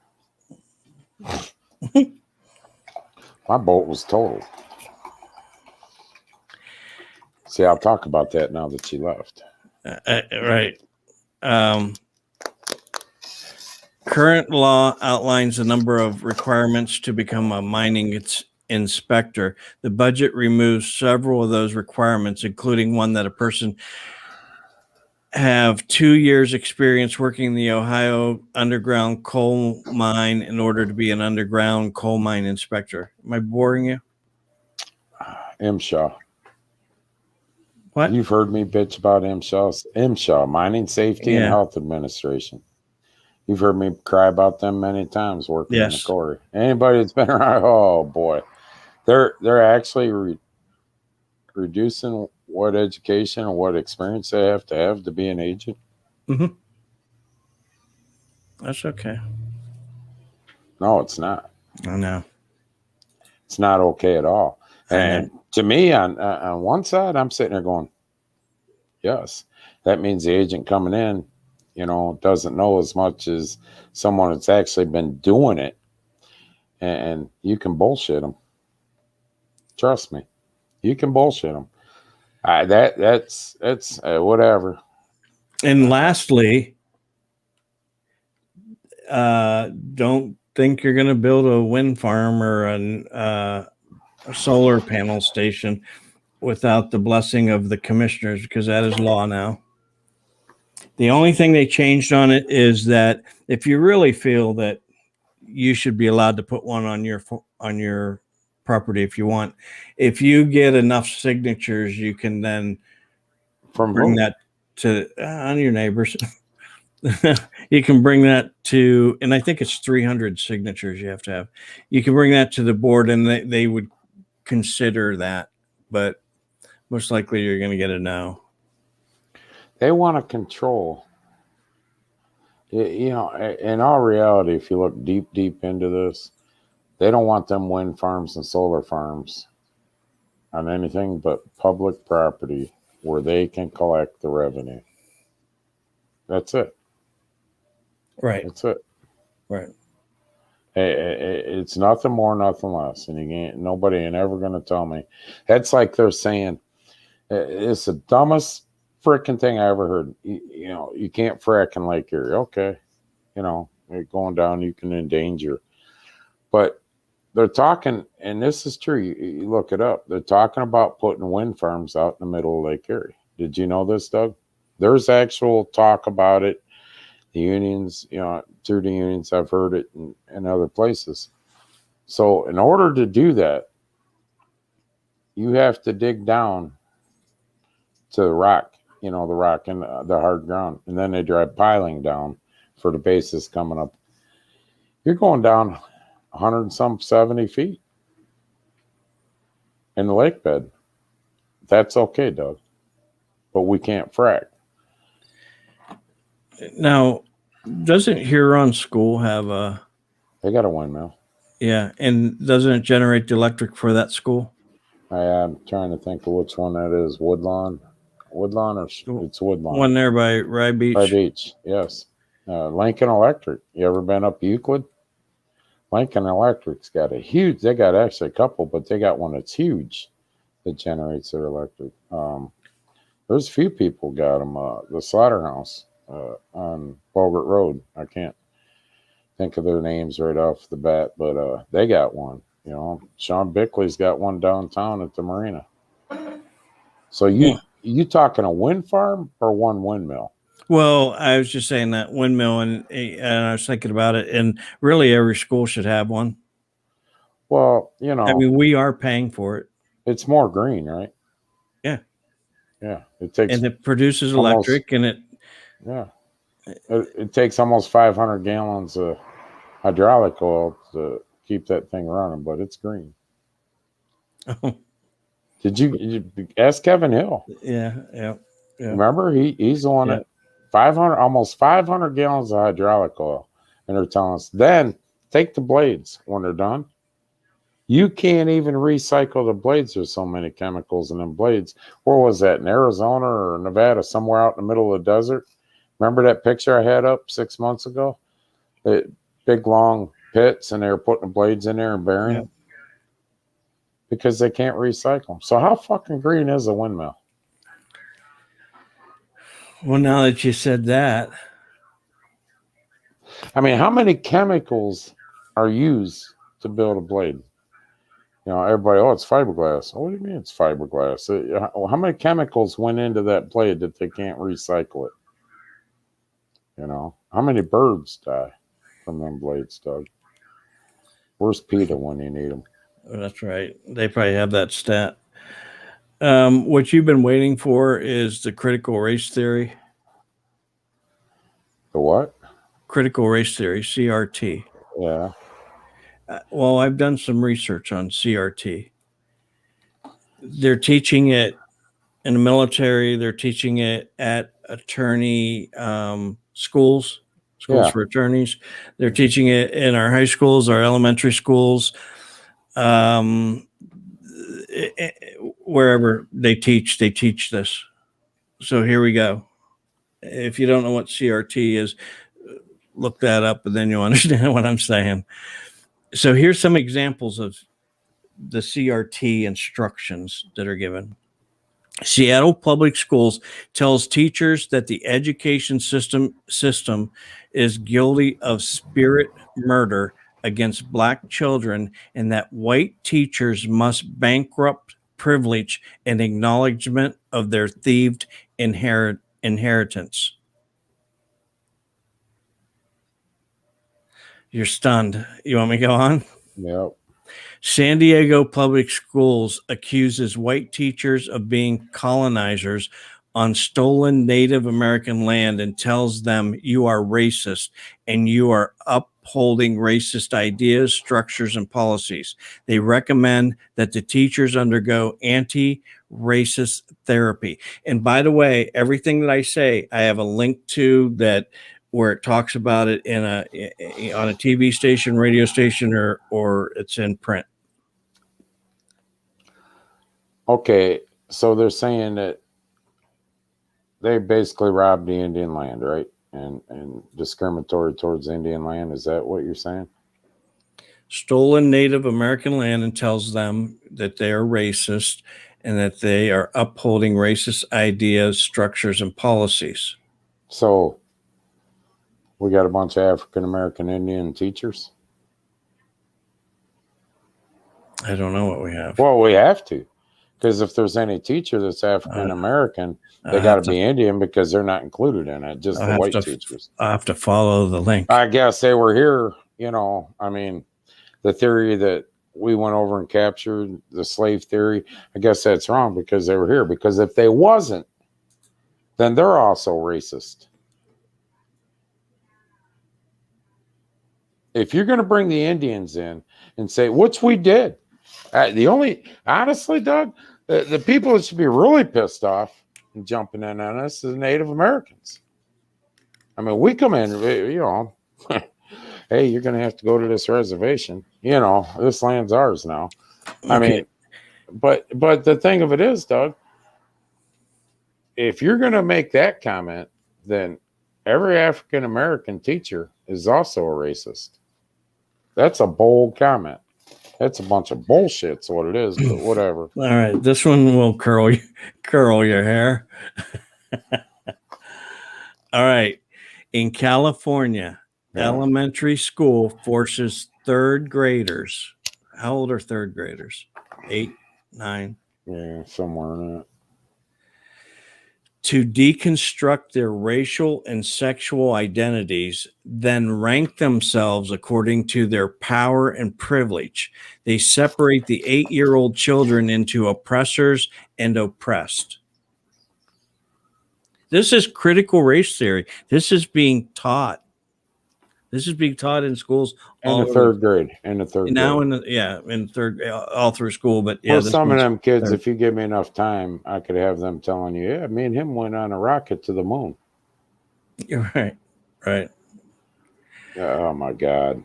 S2: My boat was totaled. See, I'll talk about that now that she left.
S3: Right. Current law outlines a number of requirements to become a mining inspector. The budget removes several of those requirements, including one that a person have 2 years experience working in the Ohio underground coal mine in order to be an underground coal mine inspector. Am I boring you?
S2: MSHA.
S3: What?
S2: You've heard me bitch about MSHA, Mining Safety and Health Administration. You've heard me cry about them many times working in the quarry. Anybody that's been around, oh boy, they're actually reducing what education and what experience they have to be an agent.
S3: Mm-hmm. That's okay.
S2: No, it's not.
S3: I know.
S2: It's not okay at all. And to me, on one side, I'm sitting there going, yes, that means the agent coming in, doesn't know as much as someone that's actually been doing it. And you can bullshit them. Trust me, you can bullshit them. That's whatever.
S3: And lastly, don't think you're going to build a wind farm or a solar panel station without the blessing of the commissioners, because that is law now. The only thing they changed on it is that if you really feel that you should be allowed to put one on your property if you want, if you get enough signatures, you can then bring that to on your neighbors. You can bring that to, and I think it's 300 signatures you have to have. You can bring that to the board, and they would consider that, but most likely you're going to get a no.
S2: They want to control. In all reality, if you look deep into this, they don't want them wind farms and solar farms on anything but public property where they can collect the revenue. That's it.
S3: Right.
S2: That's it.
S3: Right.
S2: It's nothing more, nothing less. And nobody ain't ever going to tell me. That's like they're saying, it's the dumbest freaking thing I ever heard. You can't frack in Lake Erie. Okay. Going down, you can endanger. But they're talking, and this is true. You look it up. They're talking about putting wind farms out in the middle of Lake Erie. Did you know this, Doug? There's actual talk about it. The unions, through the unions, I've heard it in other places. So in order to do that, you have to dig down to the rock, the rock and the hard ground. And then they drive piling down for the bases coming up. You're going down 170 feet in the lake bed. That's okay, Doug. But we can't frack.
S3: Now, doesn't Huron School have a...
S2: They got a windmill.
S3: Yeah, and doesn't it generate the electric for that school?
S2: I'm trying to think of which one that is. Woodlawn or it's Woodlawn.
S3: One there by Rye Beach.
S2: Rye Beach, yes. Lincoln Electric. You ever been up Euclid? Lincoln Electric's got a huge, they got actually a couple, but they got one that's huge that generates their electric. There's a few people got them. The slaughterhouse on Bogart Road. I can't think of their names right off the bat, but they got one. Sean Bickley's got one downtown at the marina. So you talking a wind farm or one windmill?
S3: Well, I was just saying that windmill, and I was thinking about it, and really every school should have one.
S2: Well,
S3: I mean, we are paying for it.
S2: It's more green, right?
S3: Yeah.
S2: Yeah. It
S3: produces electric, and
S2: it takes almost 500 gallons of hydraulic oil to keep that thing running, but it's green.
S3: Oh.
S2: Did you ask Kevin Hill?
S3: Yeah.
S2: Remember, he's the one that almost 500 gallons of hydraulic oil, and they're telling us then take the blades when they're done. You can't even recycle the blades. There's so many chemicals in them blades. Where was that, in Arizona or Nevada, somewhere out in the middle of the desert? Remember that picture I had up 6 months ago? Big long pits, and they were putting the blades in there and burying them because they can't recycle them. So how fucking green is a windmill?
S3: Well, now that you said that,
S2: I mean, how many chemicals are used to build a blade? Everybody, it's fiberglass. What do you mean it's fiberglass? How many chemicals went into that blade that they can't recycle it? How many birds die from them blades, Doug? Where's PETA when you need them?
S3: That's right. They probably have that stat. What you've been waiting for is the critical race theory.
S2: The what?
S3: Critical race theory, CRT.
S2: Yeah.
S3: Well, I've done some research on CRT. They're teaching it in the military. They're teaching it at attorney schools for attorneys. They're teaching it in our high schools, our elementary schools, wherever they teach this. So here we go. If you don't know what CRT is, look that up, and then you'll understand what I'm saying. So here's some examples of the CRT instructions that are given. Seattle Public Schools tells teachers that the education system is guilty of spirit murder against Black children, and that white teachers must bankrupt privilege and acknowledgement of their thieved inheritance. You're stunned. You want me to go on?
S2: Yep.
S3: San Diego Public Schools accuses white teachers of being colonizers on stolen Native American land and tells them you are racist and you are upholding racist ideas, structures, and policies. They recommend that the teachers undergo anti-racist therapy. And by the way, everything that I say, I have a link to that where it talks about it on a TV station, radio station, or it's in print.
S2: Okay, so they're saying that they basically robbed the Indian land, right? And discriminatory towards Indian land. Is that what you're saying?
S3: Stolen Native American land and tells them that they are racist and that they are upholding racist ideas, structures, and policies.
S2: So we got a bunch of African American Indian teachers?
S3: I don't know what we have.
S2: Well, we have to. Because if there's any teacher that's African American, they got to be Indian because they're not included in it, just the white teachers.
S3: I'll have to follow the link.
S2: I guess they were here, I mean, the theory that we went over and captured, the slave theory, I guess that's wrong because they were here. Because if they wasn't, then they're also racist. If you're going to bring the Indians in and say, which we did, honestly, Doug, the people that should be really pissed off and jumping in on us is Native Americans. I mean, we come in, hey, you're going to have to go to this reservation. This land's ours now. Okay. I mean, but the thing of it is, Doug, if you're going to make that comment, then every African American teacher is also a racist. That's a bold comment. That's a bunch of bullshit. It's what it is, but whatever.
S3: All right, this one will curl your hair. All right, in California, elementary school forces third graders. How old are third graders? 8, 9.
S2: Yeah, somewhere in that.
S3: To deconstruct their racial and sexual identities, then rank themselves according to their power and privilege. They separate the 8-year-old children into oppressors and oppressed. This is critical race theory. This is being taught. This is being taught in schools.
S2: In the third grade. In
S3: third, all through school. But yeah,
S2: well, some of them kids, if you give me enough time, I could have them telling you, yeah, me and him went on a rocket to the moon.
S3: You're right. Right.
S2: Oh my God.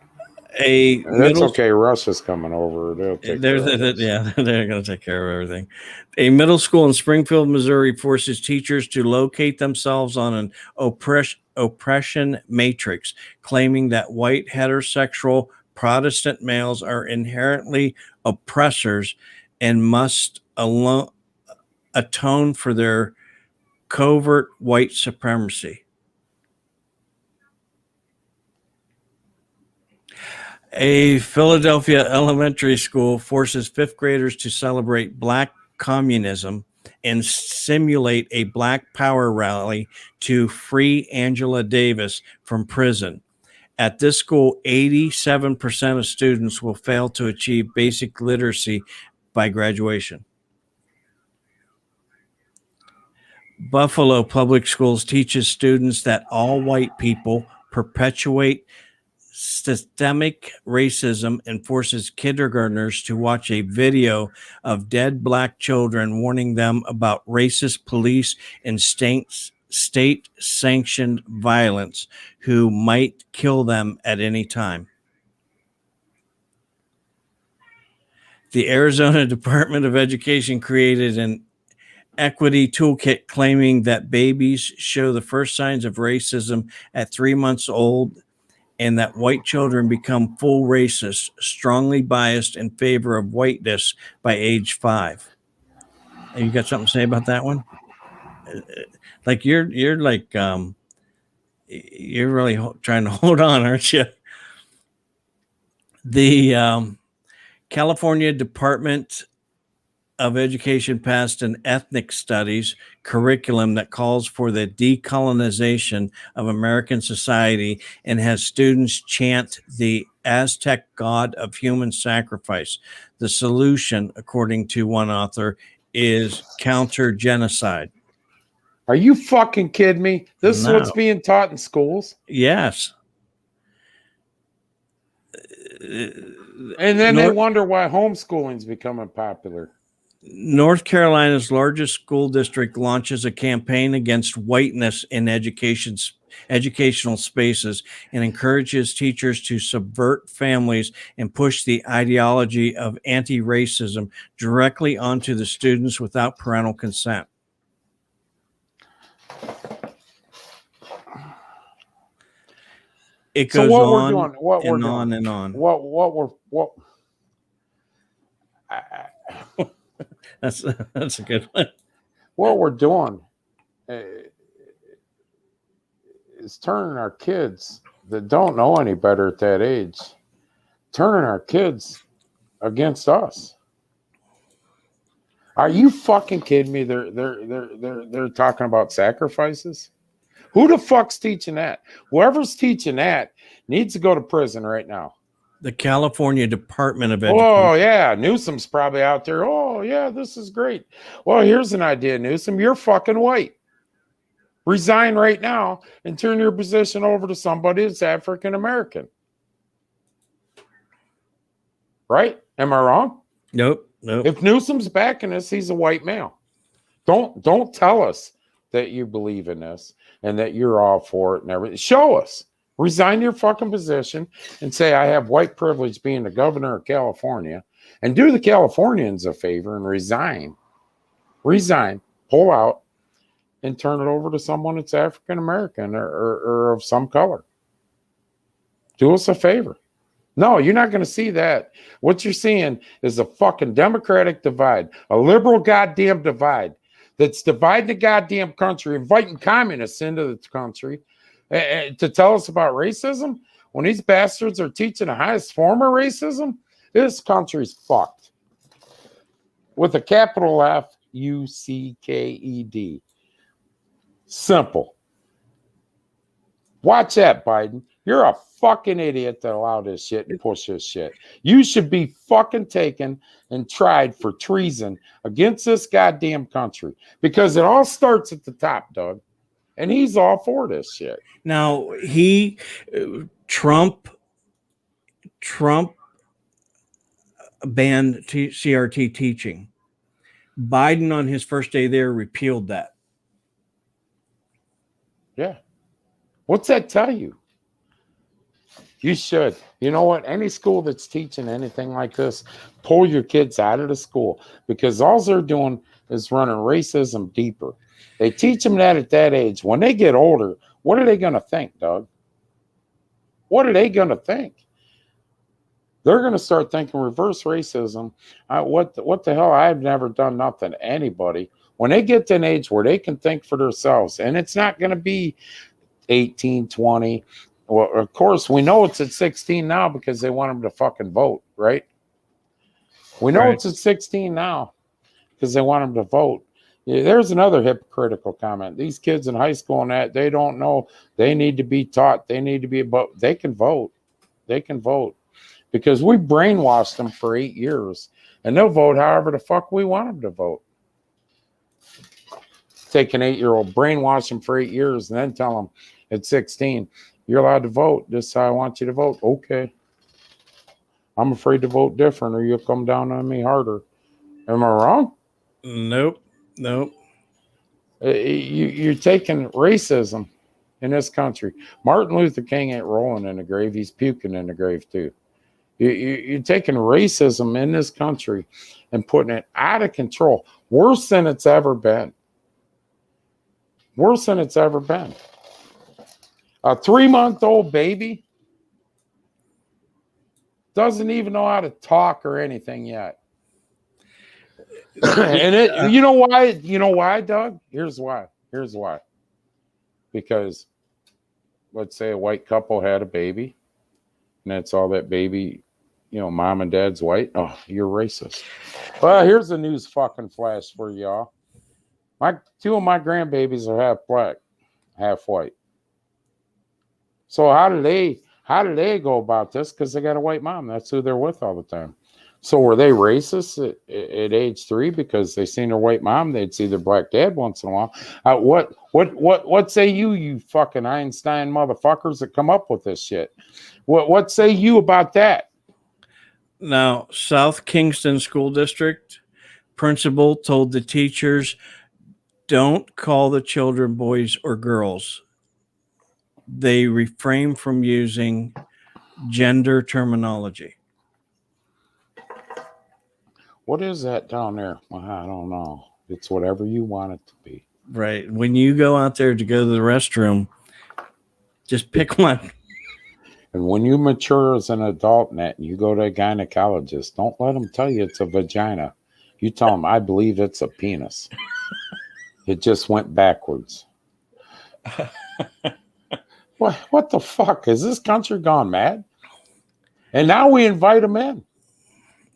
S3: That's
S2: okay. Russia's coming over. They're
S3: going to take care of everything. A middle school in Springfield, Missouri forces teachers to locate themselves on an oppression matrix, claiming that white heterosexual Protestant males are inherently oppressors and must atone for their covert white supremacy. A Philadelphia elementary school forces fifth graders to celebrate Black communism and simulate a Black Power rally to free Angela Davis from prison. At this school, 87% of students will fail to achieve basic literacy by graduation. Buffalo Public Schools teaches students that all white people perpetuate systemic racism and forces kindergartners to watch a video of dead Black children warning them about racist police and state-sanctioned violence who might kill them at any time. The Arizona Department of Education created an equity toolkit claiming that babies show the first signs of racism at 3 months old and that white children become full racists, strongly biased in favor of whiteness by age 5. Have you got something to say about that one? Like you're really trying to hold on, aren't you? The California Department of Education passed an ethnic studies curriculum that calls for the decolonization of American society and has students chant the Aztec god of human sacrifice. The solution, according to one author, is counter-genocide.
S2: Are you fucking kidding me? This is what's being taught in schools?
S3: Yes.
S2: And then they wonder why homeschooling's becoming popular.
S3: North Carolina's largest school district launches a campaign against whiteness in educational spaces and encourages teachers to subvert families and push the ideology of anti-racism directly onto the students without parental consent. It goes on and on. That's a good one.
S2: What we're doing is turning our kids that don't know any better at that age, turning our kids against us. Are you fucking kidding me? They're talking about sacrifices. Who the fuck's teaching that? Whoever's teaching that needs to go to prison right now.
S3: The California Department of Education.
S2: Oh, yeah. Newsom's probably out there. Oh, yeah, this is great. Well, here's an idea, Newsom. You're fucking white. Resign right now and turn your position over to somebody that's African American. Right? Am I wrong?
S3: Nope.
S2: If Newsom's backing us, he's a white male. Don't tell us that you believe in this and that you're all for it and everything. Show us. Resign your fucking position and say, I have white privilege being the governor of California, and do the Californians a favor and resign. Resign, pull out, and turn it over to someone that's African American or of some color. Do us a favor. No, you're not going to see that. What you're seeing is a fucking Democratic divide, a liberal goddamn divide that's dividing the goddamn country, inviting communists into the country to tell us about racism. When these bastards are teaching the highest form of racism, this country's fucked. With a capital F, U-C-K-E-D. Simple. Watch that, Biden. You're a fucking idiot that allowed this shit and push this shit. You should be fucking taken and tried for treason against this goddamn country, because it all starts at the top, Doug. And he's all for this shit.
S3: Now, Trump banned CRT teaching. Biden on his first day there repealed that.
S2: Yeah. What's that tell you? You should. You know what? Any school that's teaching anything like this, pull your kids out of the school, because all they're doing is running racism deeper. They teach them that at that age. When they get older, what are they going to think, Doug? What are they going to think? They're going to start thinking reverse racism. What the hell? I've never done nothing to anybody. When they get to an age where they can think for themselves, and it's not going to be 18, 20. Well, of course, we know it's at 16 now because they want them to fucking vote, right? We know it's at 16 now because they want them to vote. Yeah, there's another hypocritical comment. These kids in high school and that, they don't know. They need to be taught. They need to be about. They can vote. They can vote because we brainwashed them for 8 years, and they'll vote however the fuck we want them to vote. Take an 8-year-old, brainwash them for 8 years, and then tell them at 16, you're allowed to vote. This is how I want you to vote. Okay. I'm afraid to vote different, or you'll come down on me harder. Am I wrong?
S3: Nope.
S2: You're taking racism in this country. Martin Luther King ain't rolling in the grave. He's puking in the grave too. You're taking racism in this country and putting it out of control. Worse than it's ever been. Worse than it's ever been. A 3-month-old baby doesn't even know how to talk or anything yet. And you know why? You know why, Doug? Here's why. Because let's say a white couple had a baby, and that's all that baby, mom and dad's white. Oh, you're racist. Well, here's a news fucking flash for y'all. Two of my grandbabies are half black, half white. So how do they go about this? Because they got a white mom. That's who they're with all the time. So were they racist at age 3 because they seen their white mom? They'd see their black dad once in a while. What say you fucking Einstein motherfuckers that come up with this shit? What say you about that?
S3: Now, South Kingston School District principal told the teachers, don't call the children boys or girls. They refrain from using gender terminology.
S2: What is that down there? Well, I don't know. It's whatever you want it to be.
S3: Right. When you go out there to go to the restroom, just pick one.
S2: And when you mature as an adult, Nat, and you go to a gynecologist, don't let them tell you it's a vagina. You tell them, I believe it's a penis. It just went backwards. What the fuck? Is this country gone mad? And now we invite them in.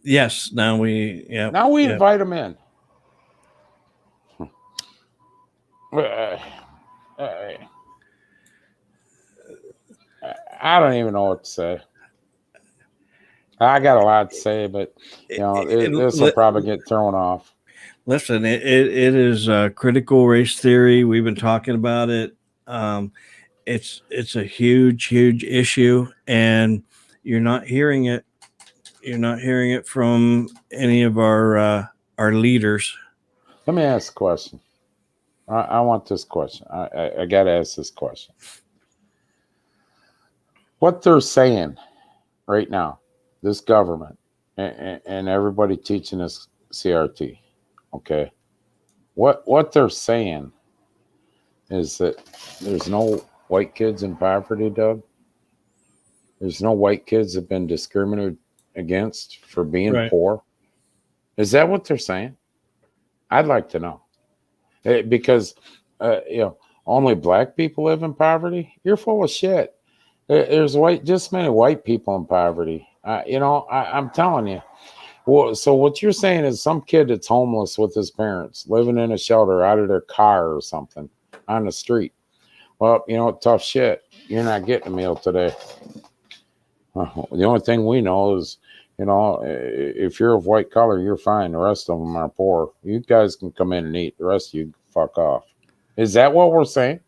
S3: Yes. Now we
S2: invite them in. I don't even know what to say. I got a lot to say, but this will probably get thrown off.
S3: Listen, it is critical race theory. We've been talking about it. It's a huge issue, and you're not hearing it. You're not hearing it from any of our leaders.
S2: Let me ask a question. I want this question. I got to ask this question. What they're saying right now, this government and everybody teaching this CRT, okay? What they're saying is that there's no white kids in poverty, Doug. There's no white kids that have been discriminated against for being poor. Is that what they're saying? I'd like to know. Because only black people live in poverty. You're full of shit. There's just many white people in poverty. I'm telling you. Well, so what you're saying is some kid that's homeless with his parents, living in a shelter out of their car or something on the street. Well, tough shit. You're not getting a meal today. The only thing we know is, if you're of white color, you're fine. The rest of them are poor. You guys can come in and eat. The rest of you fuck off. Is that what we're saying?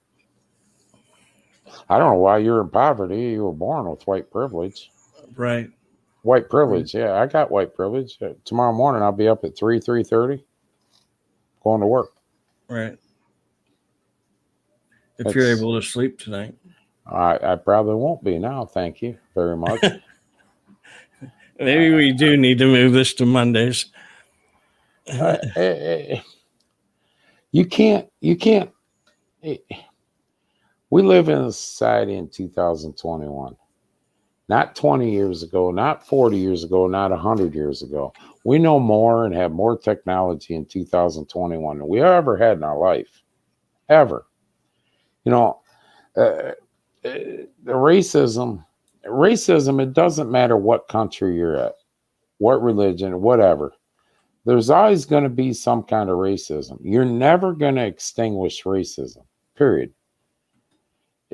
S2: I don't know why you're in poverty. You were born with white privilege.
S3: Right.
S2: White privilege. Yeah, I got white privilege. Tomorrow morning, I'll be up at 3:30 going to work.
S3: Right. If you're able to sleep tonight.
S2: I probably won't be now. Thank you very much.
S3: Maybe we do need to move this to Mondays.
S2: You can't. We live in a society in 2021. Not 20 years ago, not 40 years ago, not 100 years ago. We know more and have more technology in 2021 than we ever had in our life. Ever. The racism, it doesn't matter what country you're at, what religion, whatever. There's always going to be some kind of racism. You're never going to extinguish racism, period.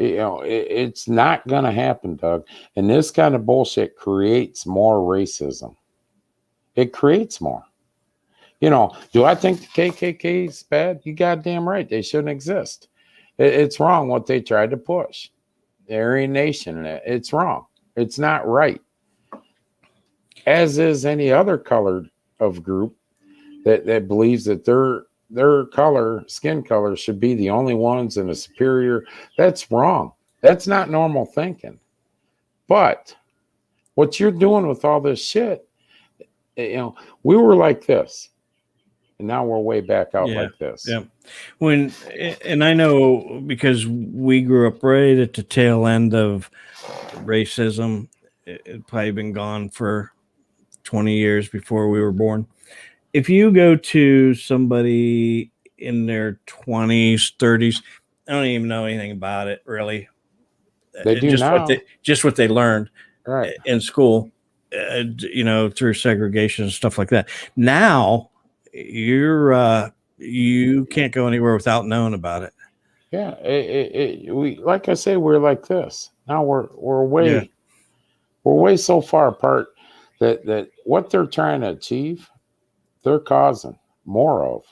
S2: It's not going to happen, Doug. And this kind of bullshit creates more racism. It creates more. Do I think the KKK is bad? You goddamn right. They shouldn't exist. It's wrong what they tried to push. The Aryan Nation, it's wrong. It's not right. As is any other colored of group that believes that their color, skin color, should be the only ones in a superior. That's wrong. That's not normal thinking. But what you're doing with all this shit, we were like this, and now we're way back out like this.
S3: Yeah. And I know because we grew up right at the tail end of racism. It probably been gone for 20 years before we were born. If you go to somebody in their 20s, 30s, I don't even know anything about it, really.
S2: They do now.
S3: Just what they learned in school, through segregation and stuff like that. Now, you can't go anywhere without knowing about it.
S2: Yeah, we like I say, we're like this. Now we're way so far apart that what they're trying to achieve, they're causing more of.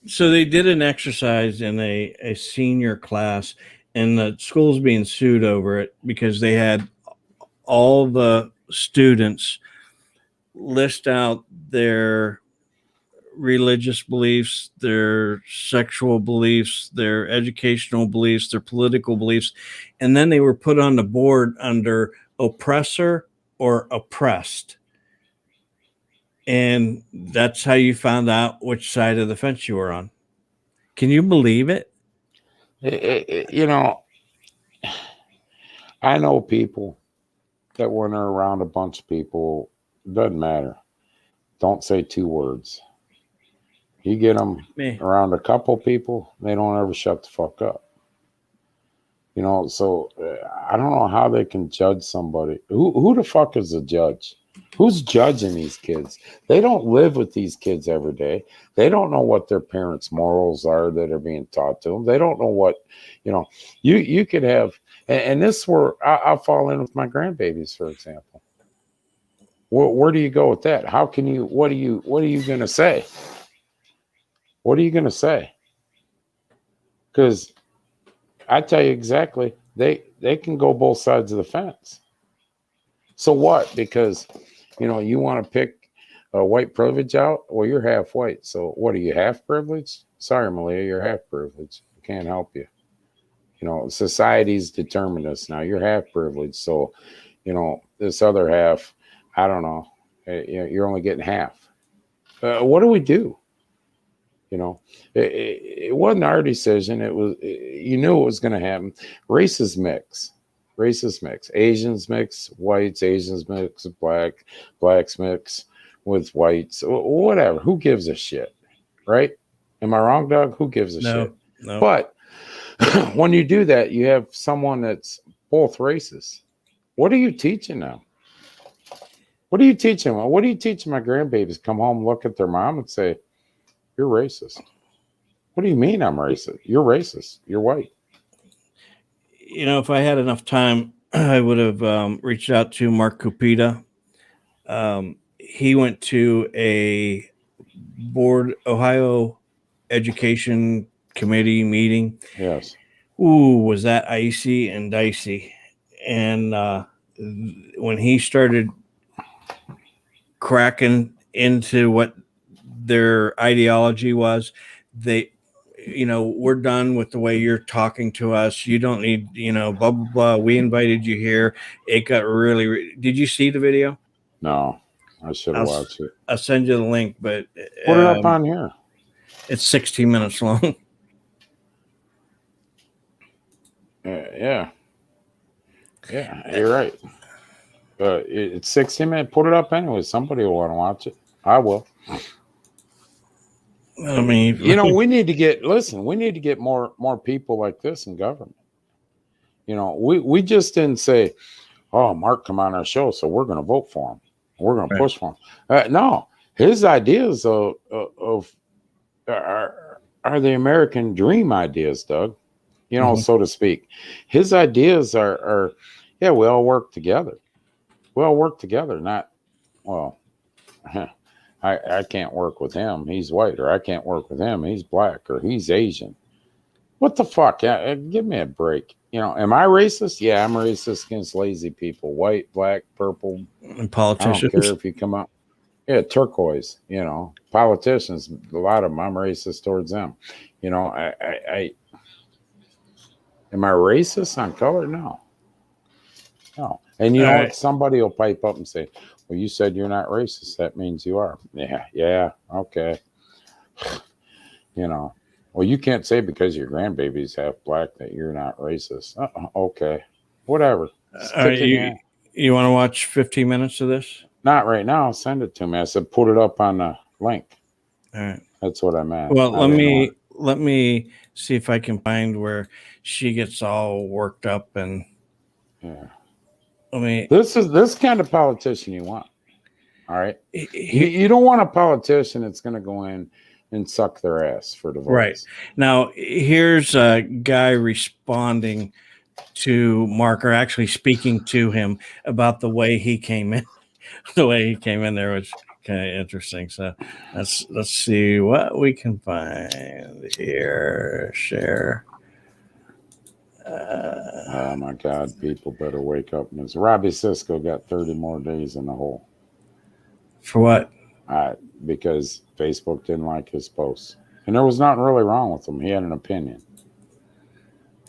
S3: So they did an exercise in a senior class, and the school's being sued over it because they had all the students list out their religious beliefs, their sexual beliefs, their educational beliefs, their political beliefs, and then they were put on the board under oppressor or oppressed. And that's how you found out which side of the fence you were on. Can you believe it?
S2: I know people that when they're around a bunch of people, doesn't matter. Don't say two words. You get them around a couple people, they don't ever shut the fuck up. So I don't know how they can judge somebody. Who the fuck is a judge? Who's judging these kids? They don't live with these kids every day. They don't know what their parents' morals are that are being taught to them. They don't know what, you could have, and this is where I'll fall in with my grandbabies, for example. Where do you go with that? How can you? What are you going to say? What are you going to say? Because I tell you exactly, they can go both sides of the fence. So what? Because you want to pick white privilege out. Well, you're half white. So what are you, half privileged? Sorry, Malia, you're half privileged. I can't help you. Society's determined us now. You're half privileged. So, this other half, I don't know. You're only getting half. What do we do? It wasn't our decision. It was, you knew it was going to happen. Races mix. Asians mix, whites, Asians mix, blacks mix with whites, whatever. Who gives a shit, right? Am I wrong, Doug? Who gives a shit?
S3: No.
S2: But when you do that, you have someone that's both races. What are you teaching them? What are you teaching them? What are you teaching my grandbabies? Come home, look at their mom and say, "You're racist." What do you mean I'm racist? You're racist. You're white.
S3: If I had enough time, I would have reached out to Mark Kupita. He went to a Ohio Education Committee meeting.
S2: Yes.
S3: Ooh, was that icy and dicey. And when he started cracking into what their ideology was, we're done with the way you're talking to us. You don't need, blah, blah, blah. We invited you here. It got really, did you see the video?
S2: No, I should have watched it.
S3: I'll send you the link, but
S2: put it up on here.
S3: It's 16 minutes long.
S2: Yeah, you're right. It's 60 minutes. Put it up anyway. Somebody will want to watch it. I will.
S3: I mean,
S2: we need to get more people like this in government. We just didn't say, "Oh, Mark, come on our show, so we're going to vote for him. We're going to push for him." No, his ideas are the American dream ideas, Doug. So to speak. His ideas are we all work together. We all work together. Not, well, I can't work with him. He's white, or I can't work with him. He's black, or he's Asian. What the fuck? Give me a break. Am I racist? Yeah, I'm racist against lazy people. White, black, purple.
S3: And politicians.
S2: I don't care if you come out. Yeah, turquoise. Politicians. A lot of them, I'm racist towards them. I am I racist on color? No. And what? Somebody will pipe up and say, "Well, you said you're not racist. That means you are." Yeah. Okay. Well, you can't say because your grandbaby's half black that you're not racist. Okay. Whatever.
S3: You want to watch 15 minutes of this?
S2: Not right now. Send it to me. I said, put it up on the link.
S3: All right.
S2: That's what I meant.
S3: Well, let me see if I can find where she gets all worked up and.
S2: Yeah.
S3: This
S2: kind of politician you want. All right. You don't want a politician that's going to go in and suck their ass for the votes.
S3: Right. Now, here's a guy responding to Mark, or actually speaking to him about the way he came in. The way he came in there was kind of interesting. So let's see what we can find here. Share.
S2: Oh my God! People better wake up. And Robbie Cisco got 30 more days in the hole.
S3: For what?
S2: Because Facebook didn't like his posts, and there was nothing really wrong with him. He had an opinion.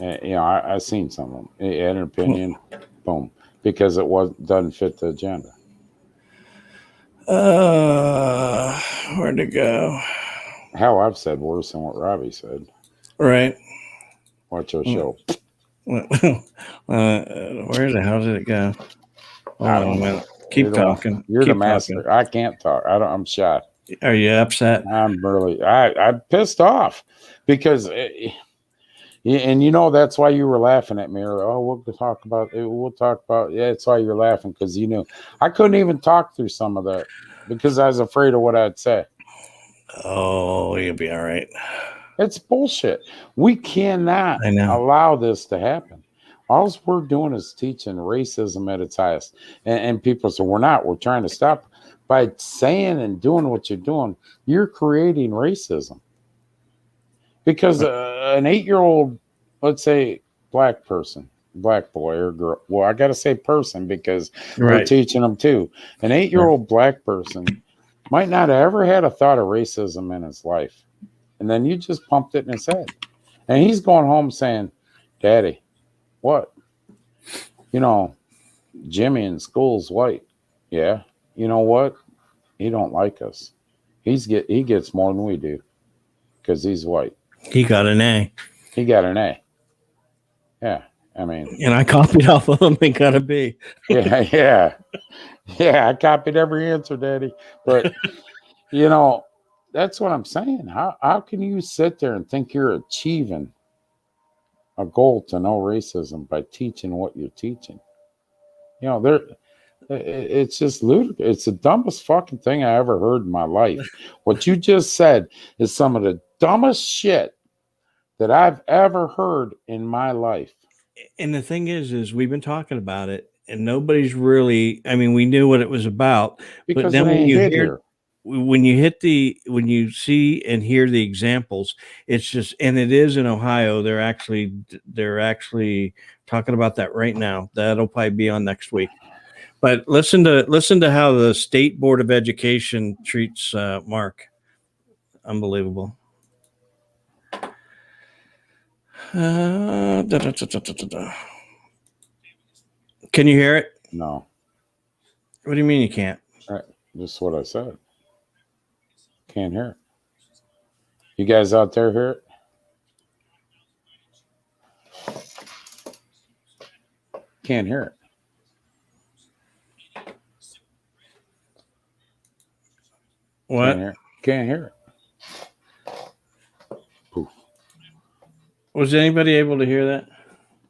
S2: I seen some of them. He had an opinion. Boom, because it doesn't fit the agenda.
S3: Where'd it go?
S2: Hell, I've said worse than what Robbie said.
S3: Right.
S2: Watch your show.
S3: Where the hell did it go? Hold on a minute. Keep talking.
S2: You're the master. I can't talk. I'm shy.
S3: Are you upset?
S2: I'm pissed off because, that's why you were laughing at me. Oh, we'll talk about it. We'll talk about, that's why you're laughing, because you knew I couldn't even talk through some of that because I was afraid of what I'd say.
S3: Oh, you'll be all right.
S2: It's bullshit. We cannot allow this to happen. All we're doing is teaching racism at its highest. And people say, we're trying to stop. By saying and doing what you're doing, you're creating racism. Because an 8-year-old, let's say, black person, black boy or girl, well, I got to say person because we're teaching them too. An 8-year-old black person might not have ever had a thought of racism in his life. And then you just pumped it in his head. And he's going home saying, Daddy, what? You know, Jimmy in school's white. Yeah. You know what? He don't like us. He gets more than we do because he's white.
S3: He got an A.
S2: He got an A. Yeah. I mean.
S3: And I copied off of him and got a B.
S2: Yeah. I copied every answer, Daddy. But, you know, that's what I'm saying. How can you sit there and think you're achieving a goal to no racism by teaching what you're teaching? You know, it's just ludicrous. It's the dumbest fucking thing I ever heard in my life. What you just said is some of the dumbest shit that I've ever heard in my life.
S3: And the thing is we've been talking about it, and nobody's really. I mean, we knew what it was about,
S2: because
S3: but then when you see and hear the examples, it's just, and it is in Ohio. They're actually talking about that right now. That'll probably be on next week. But listen to how the State Board of Education treats Mark. Unbelievable. Can you hear it?
S2: No.
S3: What do you mean you can't?
S2: Just what I said. Can't hear it. You guys out there hear it? Can't hear it.
S3: What?
S2: Can't hear it. Poof.
S3: Was anybody able to hear that?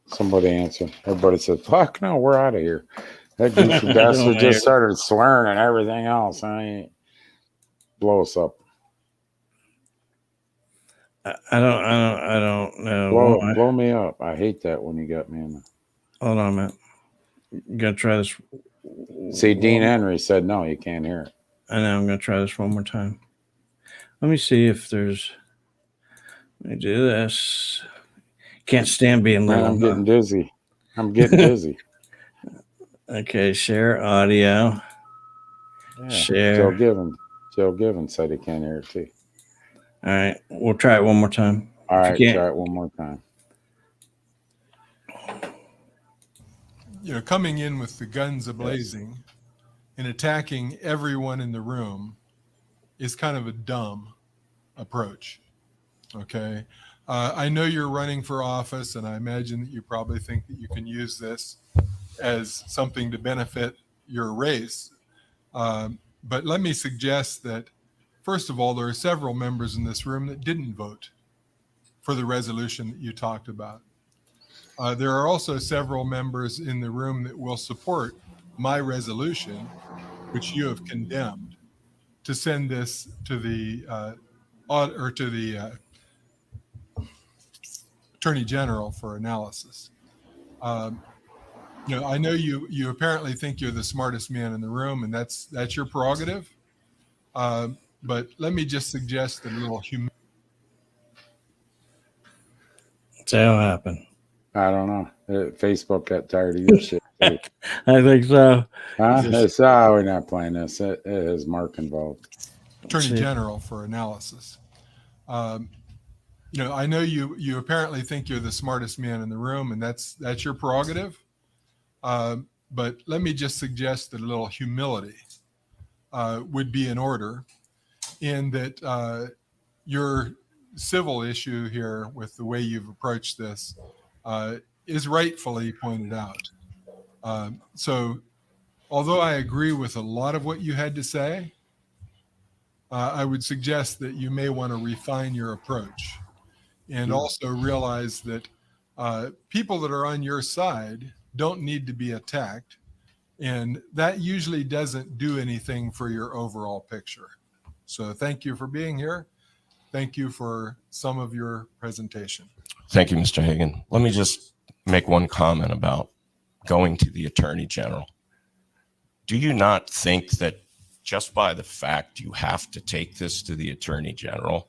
S2: Somebody answered. Everybody said, fuck no, we're out of here. That goofy bastard just started swearing and everything else. Blow us up.
S3: I don't know.
S2: Blow me up. I hate that when you got me in there.
S3: Hold on a minute. You gotta try this.
S2: See, Dean Henry said no, you can't hear it.
S3: I know. I'm gonna try this one more time. Let me see if there's. Let me do this. Can't stand being little.
S2: I'm getting dizzy.
S3: Okay, share audio.
S2: Yeah.
S3: Share.
S2: Joe Given said he can't hear it too.
S3: All right, we'll try it one more time.
S2: All right, try it one more time.
S5: You know, coming in with the guns a-blazing and attacking everyone in the room is kind of a dumb approach. Okay. I know you're running for office, and I imagine that you probably think that you can use this as something to benefit your race. But let me suggest that, first of all, there are several members in this room that didn't vote for the resolution that you talked about. There are also several members in the room that will support my resolution, which you have condemned, to send this to the Attorney General for analysis. You know, I know you apparently think you're the smartest man in the room, and that's your prerogative. But let me just suggest a little humility.
S3: So what happened?
S2: I don't know. Facebook got tired of your shit.
S3: I think so.
S2: We're not playing this. It has Mark involved.
S5: Attorney General for analysis. You know, I know you apparently think you're the smartest man in the room, and that's your prerogative. But let me just suggest that a little humility would be in order, in that your civil issue here with the way you've approached this is rightfully pointed out. So although I agree with a lot of what you had to say, I would suggest that you may want to refine your approach and also realize that people that are on your side don't need to be attacked. And that usually doesn't do anything for your overall picture. So thank you for being here. Thank you for some of your presentation.
S6: Thank you, Mr. Hagan. Let me just make one comment about going to the Attorney General. Do you not think that just by the fact you have to take this to the Attorney General,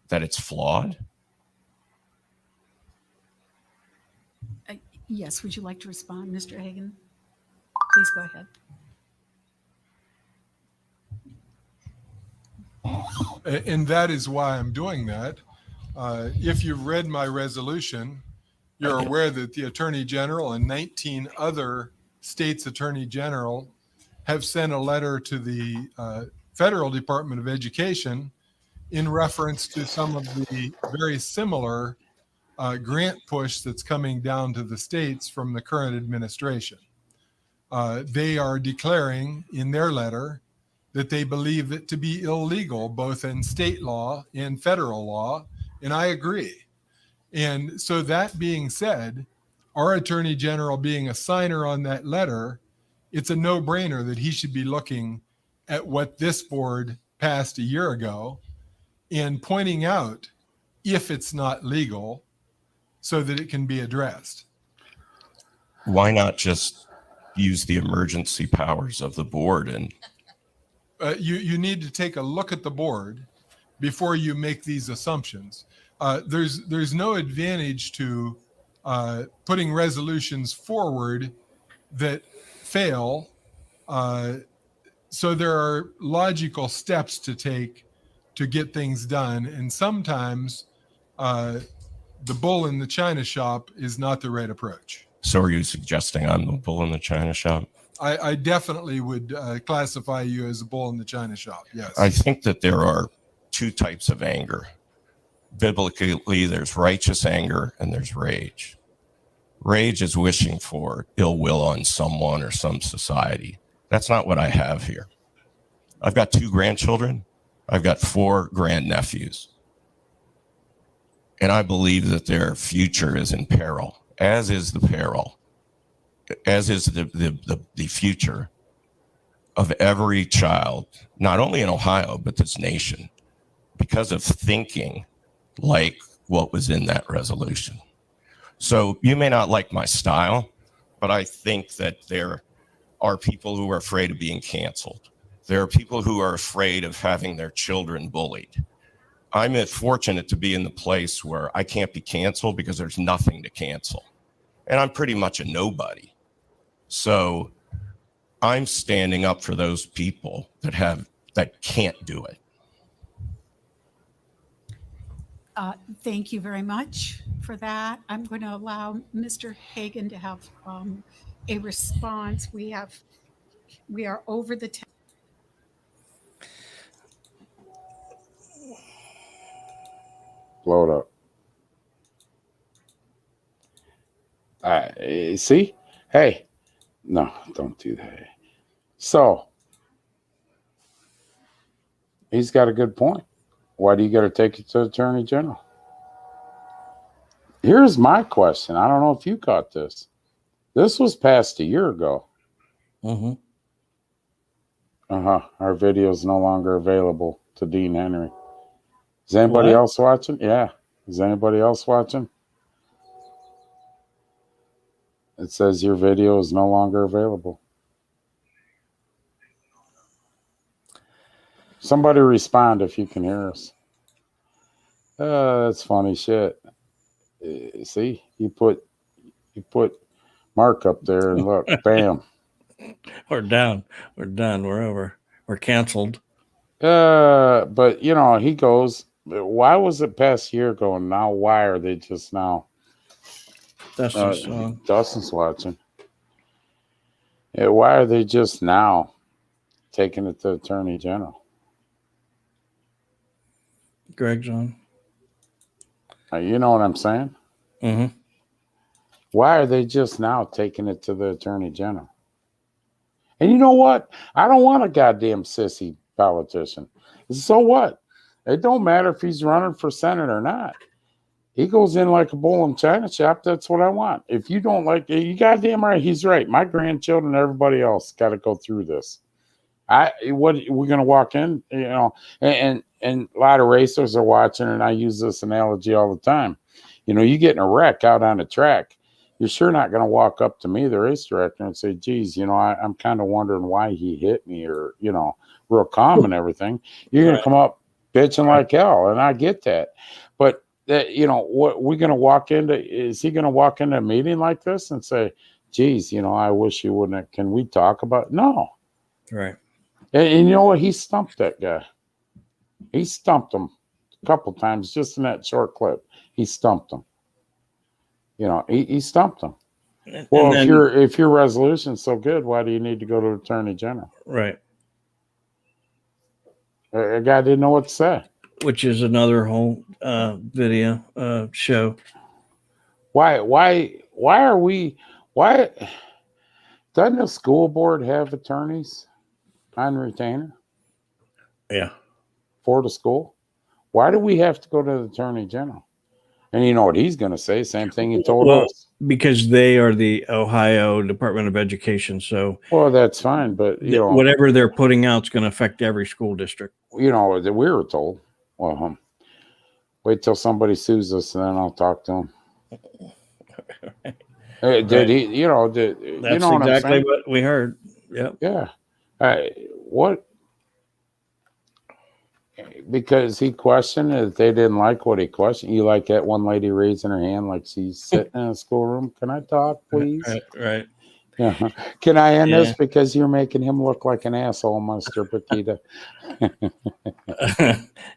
S6: that it's flawed?
S7: Yes, would you like to respond, Mr. Hagan? Please go ahead.
S5: And that is why I'm doing that. If you've read my resolution, you're aware that the Attorney General and 19 other states' Attorney General have sent a letter to the Federal Department of Education in reference to some of the very similar grant push that's coming down to the states from the current administration. They are declaring in their letter that they believe it to be illegal, both in state law and federal law, and I agree. And so that being said, our Attorney General being a signer on that letter, it's a no-brainer that he should be looking at what this board passed a year ago and pointing out if it's not legal so that it can be addressed.
S6: Why not just use the emergency powers of the board? And
S5: you need to take a look at the board before you make these assumptions. There's no advantage to putting resolutions forward that fail. So there are logical steps to take to get things done. And sometimes the bull in the china shop is not the right approach.
S6: so are you suggesting I'm the bull in the china shop?
S5: I definitely would classify you as a bull in the china shop. Yes.
S6: I think that there are two types of anger. Biblically, there's righteous anger and there's rage. Rage is wishing for ill will on someone or some society. That's not what I have here. I've got 2 grandchildren. I've got 4 grandnephews. And I believe that their future is in peril, as is the peril, as is the future of every child, not only in Ohio, but this nation, because of thinking like what was in that resolution. So you may not like my style, but I think that there are people who are afraid of being canceled. There are people who are afraid of having their children bullied. I'm fortunate to be in the place where I can't be canceled because there's nothing to cancel. And I'm pretty much a nobody. So I'm standing up for those people that can't do it.
S7: Thank you very much for that. I'm going to allow Mr. Hagan to have a response. We are over the time.
S2: Blow it up. See? Hey, no, don't do that. So, he's got a good point. Why do you got to take it to the Attorney General? Here's my question. I don't know if you caught this. This was passed a year ago.
S3: Mm-hmm.
S2: Our video is no longer available to Dean Henry. Is anybody else watching? Yeah. Is anybody else watching? It says your video is no longer available. Somebody respond if you can hear us. That's funny shit. See, you put Mark up there and look, bam.
S3: We're down. We're done. We're over. We're canceled.
S2: But you know, he goes, why was it past a year ago and now why are they just now? Dustin's watching. Yeah, why are they just now taking it to the Attorney General?
S3: Greg's on.
S2: You know what I'm saying?
S3: Mm-hmm.
S2: Why are they just now taking it to the Attorney General? And you know what? I don't want a goddamn sissy politician. So what? It don't matter if he's running for Senate or not. He goes in like a bull in China shop. That's what I want. If you don't like it, you goddamn right. He's right. My grandchildren, everybody else got to go through this. We're going to walk in, you know, and a lot of racers are watching, and I use this analogy all the time. You know, you get in a wreck out on the track. you're sure not going to walk up to me, the race director, and say, geez, I'm kind of wondering why he hit me, or, real calm and everything. You're going to come up bitching like hell. And I get that. But, what we're going to walk into, is he going to walk into a meeting like this and say, geez, I wish you wouldn't, can we talk about it? No.
S3: Right.
S2: And you know what? He stumped that guy. He stumped him a couple times just in that short clip. He stumped him. He stumped him. Well, if your resolution's so good, why do you need to go to the Attorney General?
S3: Right.
S2: A guy didn't know what to say.
S3: Which is another whole video show.
S2: Why doesn't the school board have attorneys on retainer?
S3: Yeah.
S2: For the school? Why do we have to go to the Attorney General? And you know what he's going to say? Same thing he told us.
S3: Because they are the Ohio Department of Education. So,
S2: well, that's fine. But,
S3: whatever they're putting out is going to affect every school district.
S2: That we were told. Well, wait till somebody sues us and then I'll talk to them.
S3: Right.
S2: Did he,
S3: That's exactly what we heard. Yep.
S2: Yeah. What? Because he questioned that they didn't like what he questioned. You like that one lady raising her hand like she's sitting in a schoolroom. Can I talk, please?
S3: Right.
S2: Yeah. Can I end this because you're making him look like an asshole, Mr. Paquita?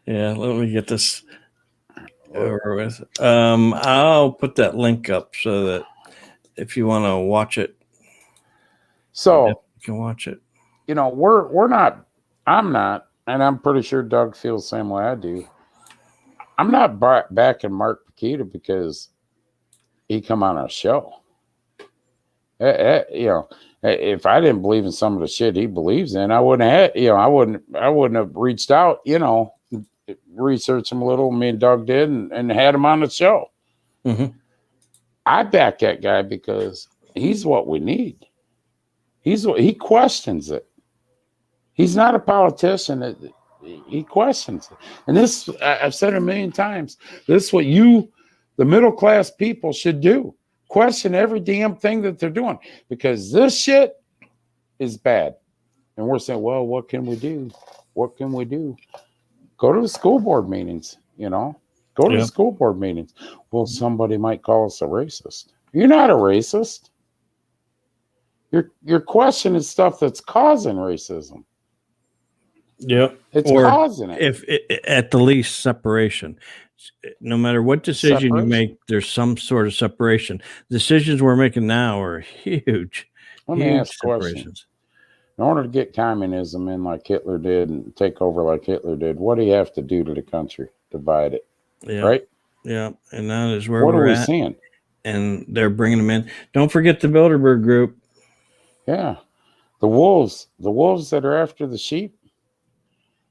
S3: Yeah, let me get this over with. I'll put that link up so that if you want to watch it,
S2: so
S3: you can watch it.
S2: I'm not, and I'm pretty sure Doug feels the same way I do. I'm not backing Mark Paquita because he come on our show. If I didn't believe in some of the shit he believes in, I wouldn't have reached out, researched him a little. Me and Doug did and had him on the show.
S3: Mm-hmm.
S2: I back that guy because he's what we need. He questions it. He's not a politician. He questions it. And this, I've said it a million times, this is what the middle class people should do. Question every damn thing that they're doing, because this shit is bad. And we're saying, well, what can we do? What can we do? Go to the school board meetings, Go to the school board meetings. Well, somebody might call us a racist. You're not a racist. You're questioning stuff that's causing racism.
S3: Yep.
S2: It's causing it.
S3: If at the least separation. No matter what decision you make, there's some sort of separation. Decisions we're making now are huge.
S2: Let me ask questions. In order to get communism in like Hitler did and take over like Hitler did, what do you have to do to the country? Divide it.
S3: Yeah.
S2: Right?
S3: Yeah. And that is where
S2: what
S3: we're
S2: are we
S3: at.
S2: seeing?
S3: And they're bringing them in. Don't forget the Bilderberg group.
S2: Yeah. The wolves that are after the sheep.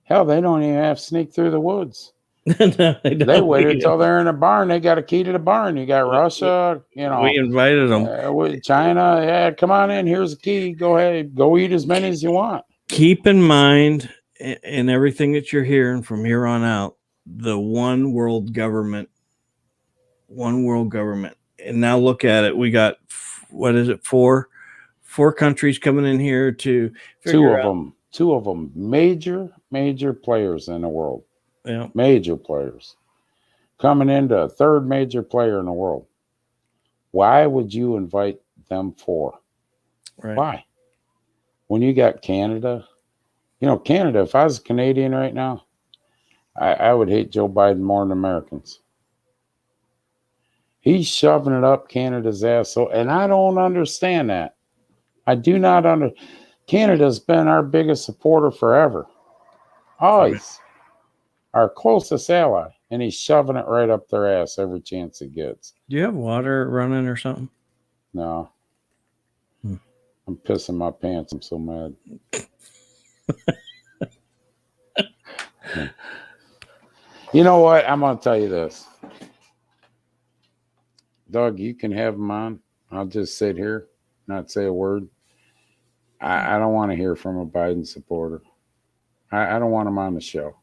S2: Hell, they don't even have to sneak through the woods.
S3: No,
S2: they waited until they're in a barn. They got a key to the barn. You got Russia,
S3: We invited them.
S2: China, yeah, come on in. Here's the key. Go ahead. Go eat as many as you want.
S3: Keep in mind, in everything that you're hearing from here on out, the one world government. And now look at it. We got, what is it, four countries coming in here to figure out.
S2: Two of them major players in the world.
S3: Yeah.
S2: Major players coming into a third major player in the world. Why would you invite them for?
S3: Right.
S2: Why? When you got Canada, Canada, if I was a Canadian right now, I would hate Joe Biden more than Americans. He's shoving it up Canada's ass. And I don't understand that. I do not understand. Canada's been our biggest supporter forever. Always. Right. Our closest ally, and he's shoving it right up their ass every chance he gets.
S3: Do you have water running or something?
S2: No. I'm pissing my pants. I'm so mad. You know what? I'm going to tell you this. Doug, you can have him on. I'll just sit here, not say a word. I don't want to hear from a Biden supporter. I don't want him on the show.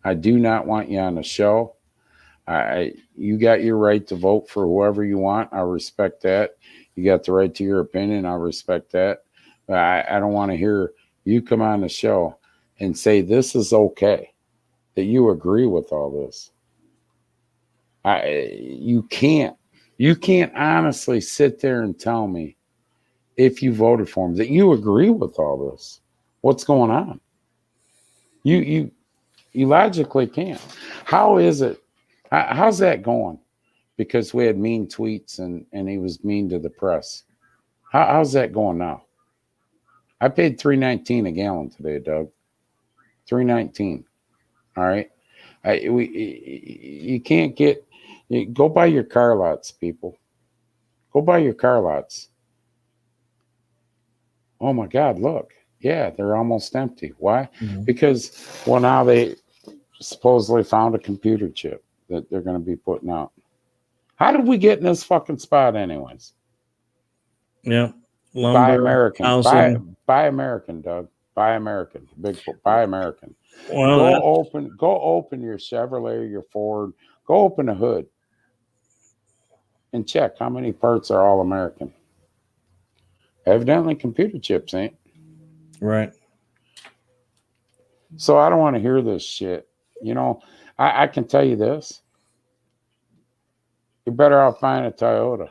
S2: I do not want you on the show. You got your right to vote for whoever you want. I respect that. You got the right to your opinion. I respect that. But I don't want to hear you come on the show and say this is okay, that you agree with all this. You can't honestly sit there and tell me if you voted for him that you agree with all this. What's going on? You logically can't. How is it? How's that going? Because we had mean tweets and he was mean to the press. How's that going now? I paid $3.19 a gallon today, Doug. $3.19. All right. You can't go buy your car lots, people. Go buy your car lots. Oh my God, look. Yeah, they're almost empty. Why? Mm-hmm. Because, well, now they supposedly found a computer chip that they're going to be putting out. How did we get in this fucking spot anyways?
S3: Yeah.
S2: Lumber, buy American. Buy American, Doug. Buy American. Buy American. Well, go open your Chevrolet, your Ford. Go open the hood and check how many parts are all American. Evidently, computer chips ain't.
S3: Right.
S2: So I don't want to hear this shit. You know, I can tell you this. You're better off buying a Toyota.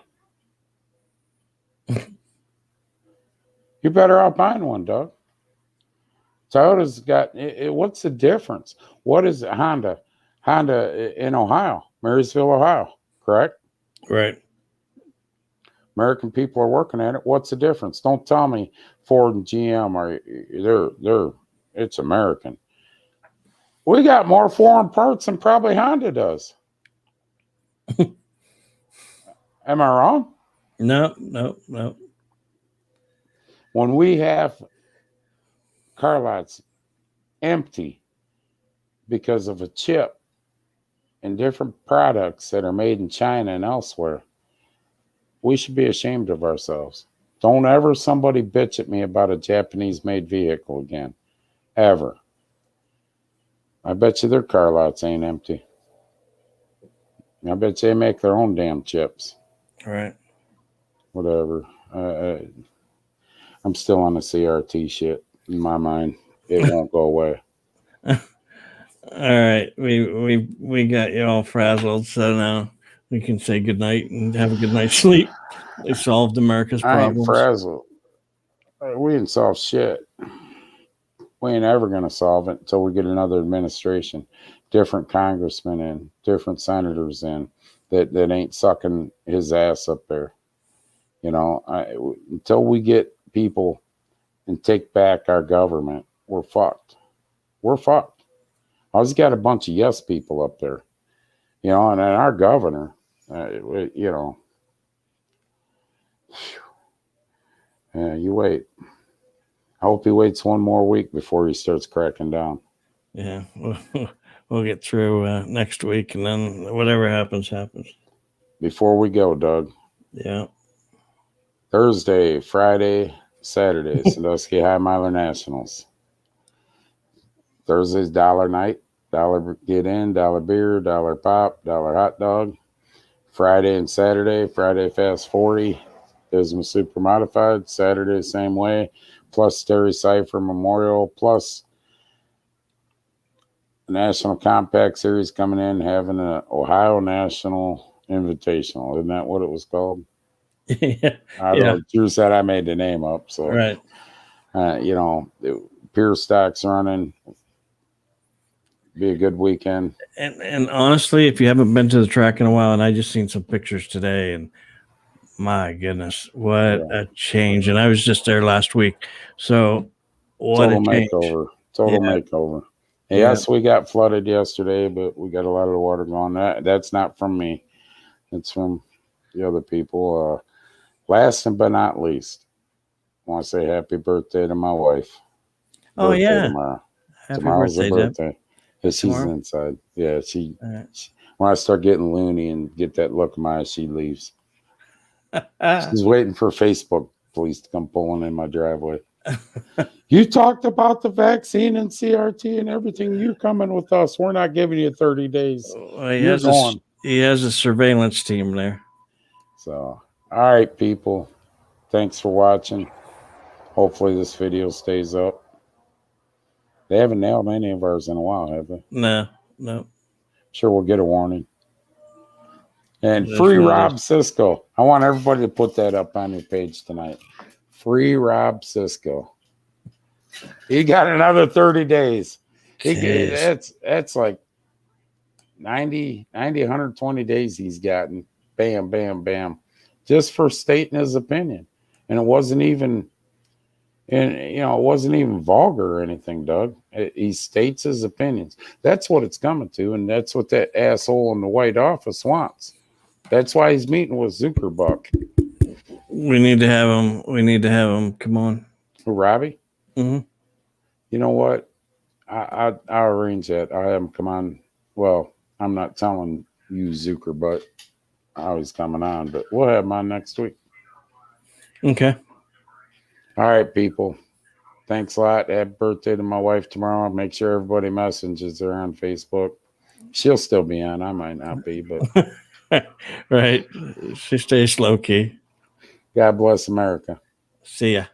S2: You're better off buying one, Doug. Toyota's got, what's the difference? What is it? Honda in Ohio, Marysville, Ohio, correct?
S3: Right.
S2: American people are working at it. What's the difference? Don't tell me Ford and GM it's American. We got more foreign parts than probably Honda does. Am I wrong?
S3: No.
S2: When we have car lots empty because of a chip and different products that are made in China and elsewhere, we should be ashamed of ourselves. Don't ever somebody bitch at me about a Japanese-made vehicle again. Ever. I bet you their car lots ain't empty. I bet you they make their own damn chips.
S3: Right.
S2: Whatever. I'm still on the CRT shit in my mind. It won't go away.
S3: All right. We got you all frazzled, so now we can say goodnight and have a good night's sleep. They solved America's problems.
S2: I ain't frazzled. We didn't solve shit. We ain't ever going to solve it until we get another administration, different congressmen in, different senators in, that ain't sucking his ass up there. You know, until we get people and take back our government, we're fucked. We're fucked. I just got a bunch of yes people up there, you know, and then our governor, you know, you wait. I hope he waits one more week before he starts cracking down.
S3: Yeah, we'll get through next week, and then whatever happens, happens.
S2: Before we go, Doug.
S3: Yeah.
S2: Thursday, Friday, Saturday, Sandusky High Miler Nationals. Thursday's dollar night. $1 get in, $1 beer, $1 pop, $1 hot dog. Friday and Saturday, Friday Fast 40. Bismuth Super Modified. Saturday, same way. Plus Terry Cipher Memorial. Plus the National Compact Series coming in, having an Ohio National Invitational. Isn't that what it was called?
S3: Yeah.
S2: I don't know. Drew said I made the name up. So,
S3: right.
S2: You know, Pure Stock's running. Be a good weekend.
S3: And honestly, if you haven't been to the track in a while, and I just seen some pictures today, and my goodness, what a change. And I was just there last week. So what
S2: Total
S3: a change.
S2: Makeover. Yes, we got flooded yesterday, but we got a lot of the water going. That's not from me. It's from the other people. Last but not least, I want to say happy birthday to my wife.
S3: Oh, yeah.
S2: Tomorrow's her birthday. She's inside. Yeah, she when I start getting loony and get that look in my eyes, she leaves. She's waiting for Facebook police to come pulling in my driveway. You talked about the vaccine and CRT and everything. You're coming with us. We're not giving you 30 days.
S3: He has He has a surveillance team there.
S2: So, all right, people. Thanks for watching. Hopefully this video stays up. They haven't nailed any of ours in a while, have they?
S3: No.
S2: Sure, we'll get a warning. And
S3: That's
S2: free
S3: what it
S2: Rob Cisco. I want everybody to put that up on your page tonight. Free Rob Cisco. He got another 30 days. That's like 90, 120 days he's gotten. Bam, bam, bam. Just for stating his opinion. And it wasn't even vulgar or anything, Doug. He states his opinions. That's what it's coming to, and that's what that asshole in the White Office wants. That's why he's meeting with Zuckerbuck.
S3: We need to have him. Come on.
S2: Who, Robbie?
S3: Mm-hmm.
S2: You know what? I'll arrange that. I'll have him come on. Well, I'm not telling you, Zuckerbuck, how he's coming on, but we'll have him on next week.
S3: Okay.
S2: All right, people. Thanks a lot. Happy birthday to my wife tomorrow. Make sure everybody messages her on Facebook. She'll still be on. I might not be, but
S3: Right. She stays low key.
S2: God bless America.
S3: See ya.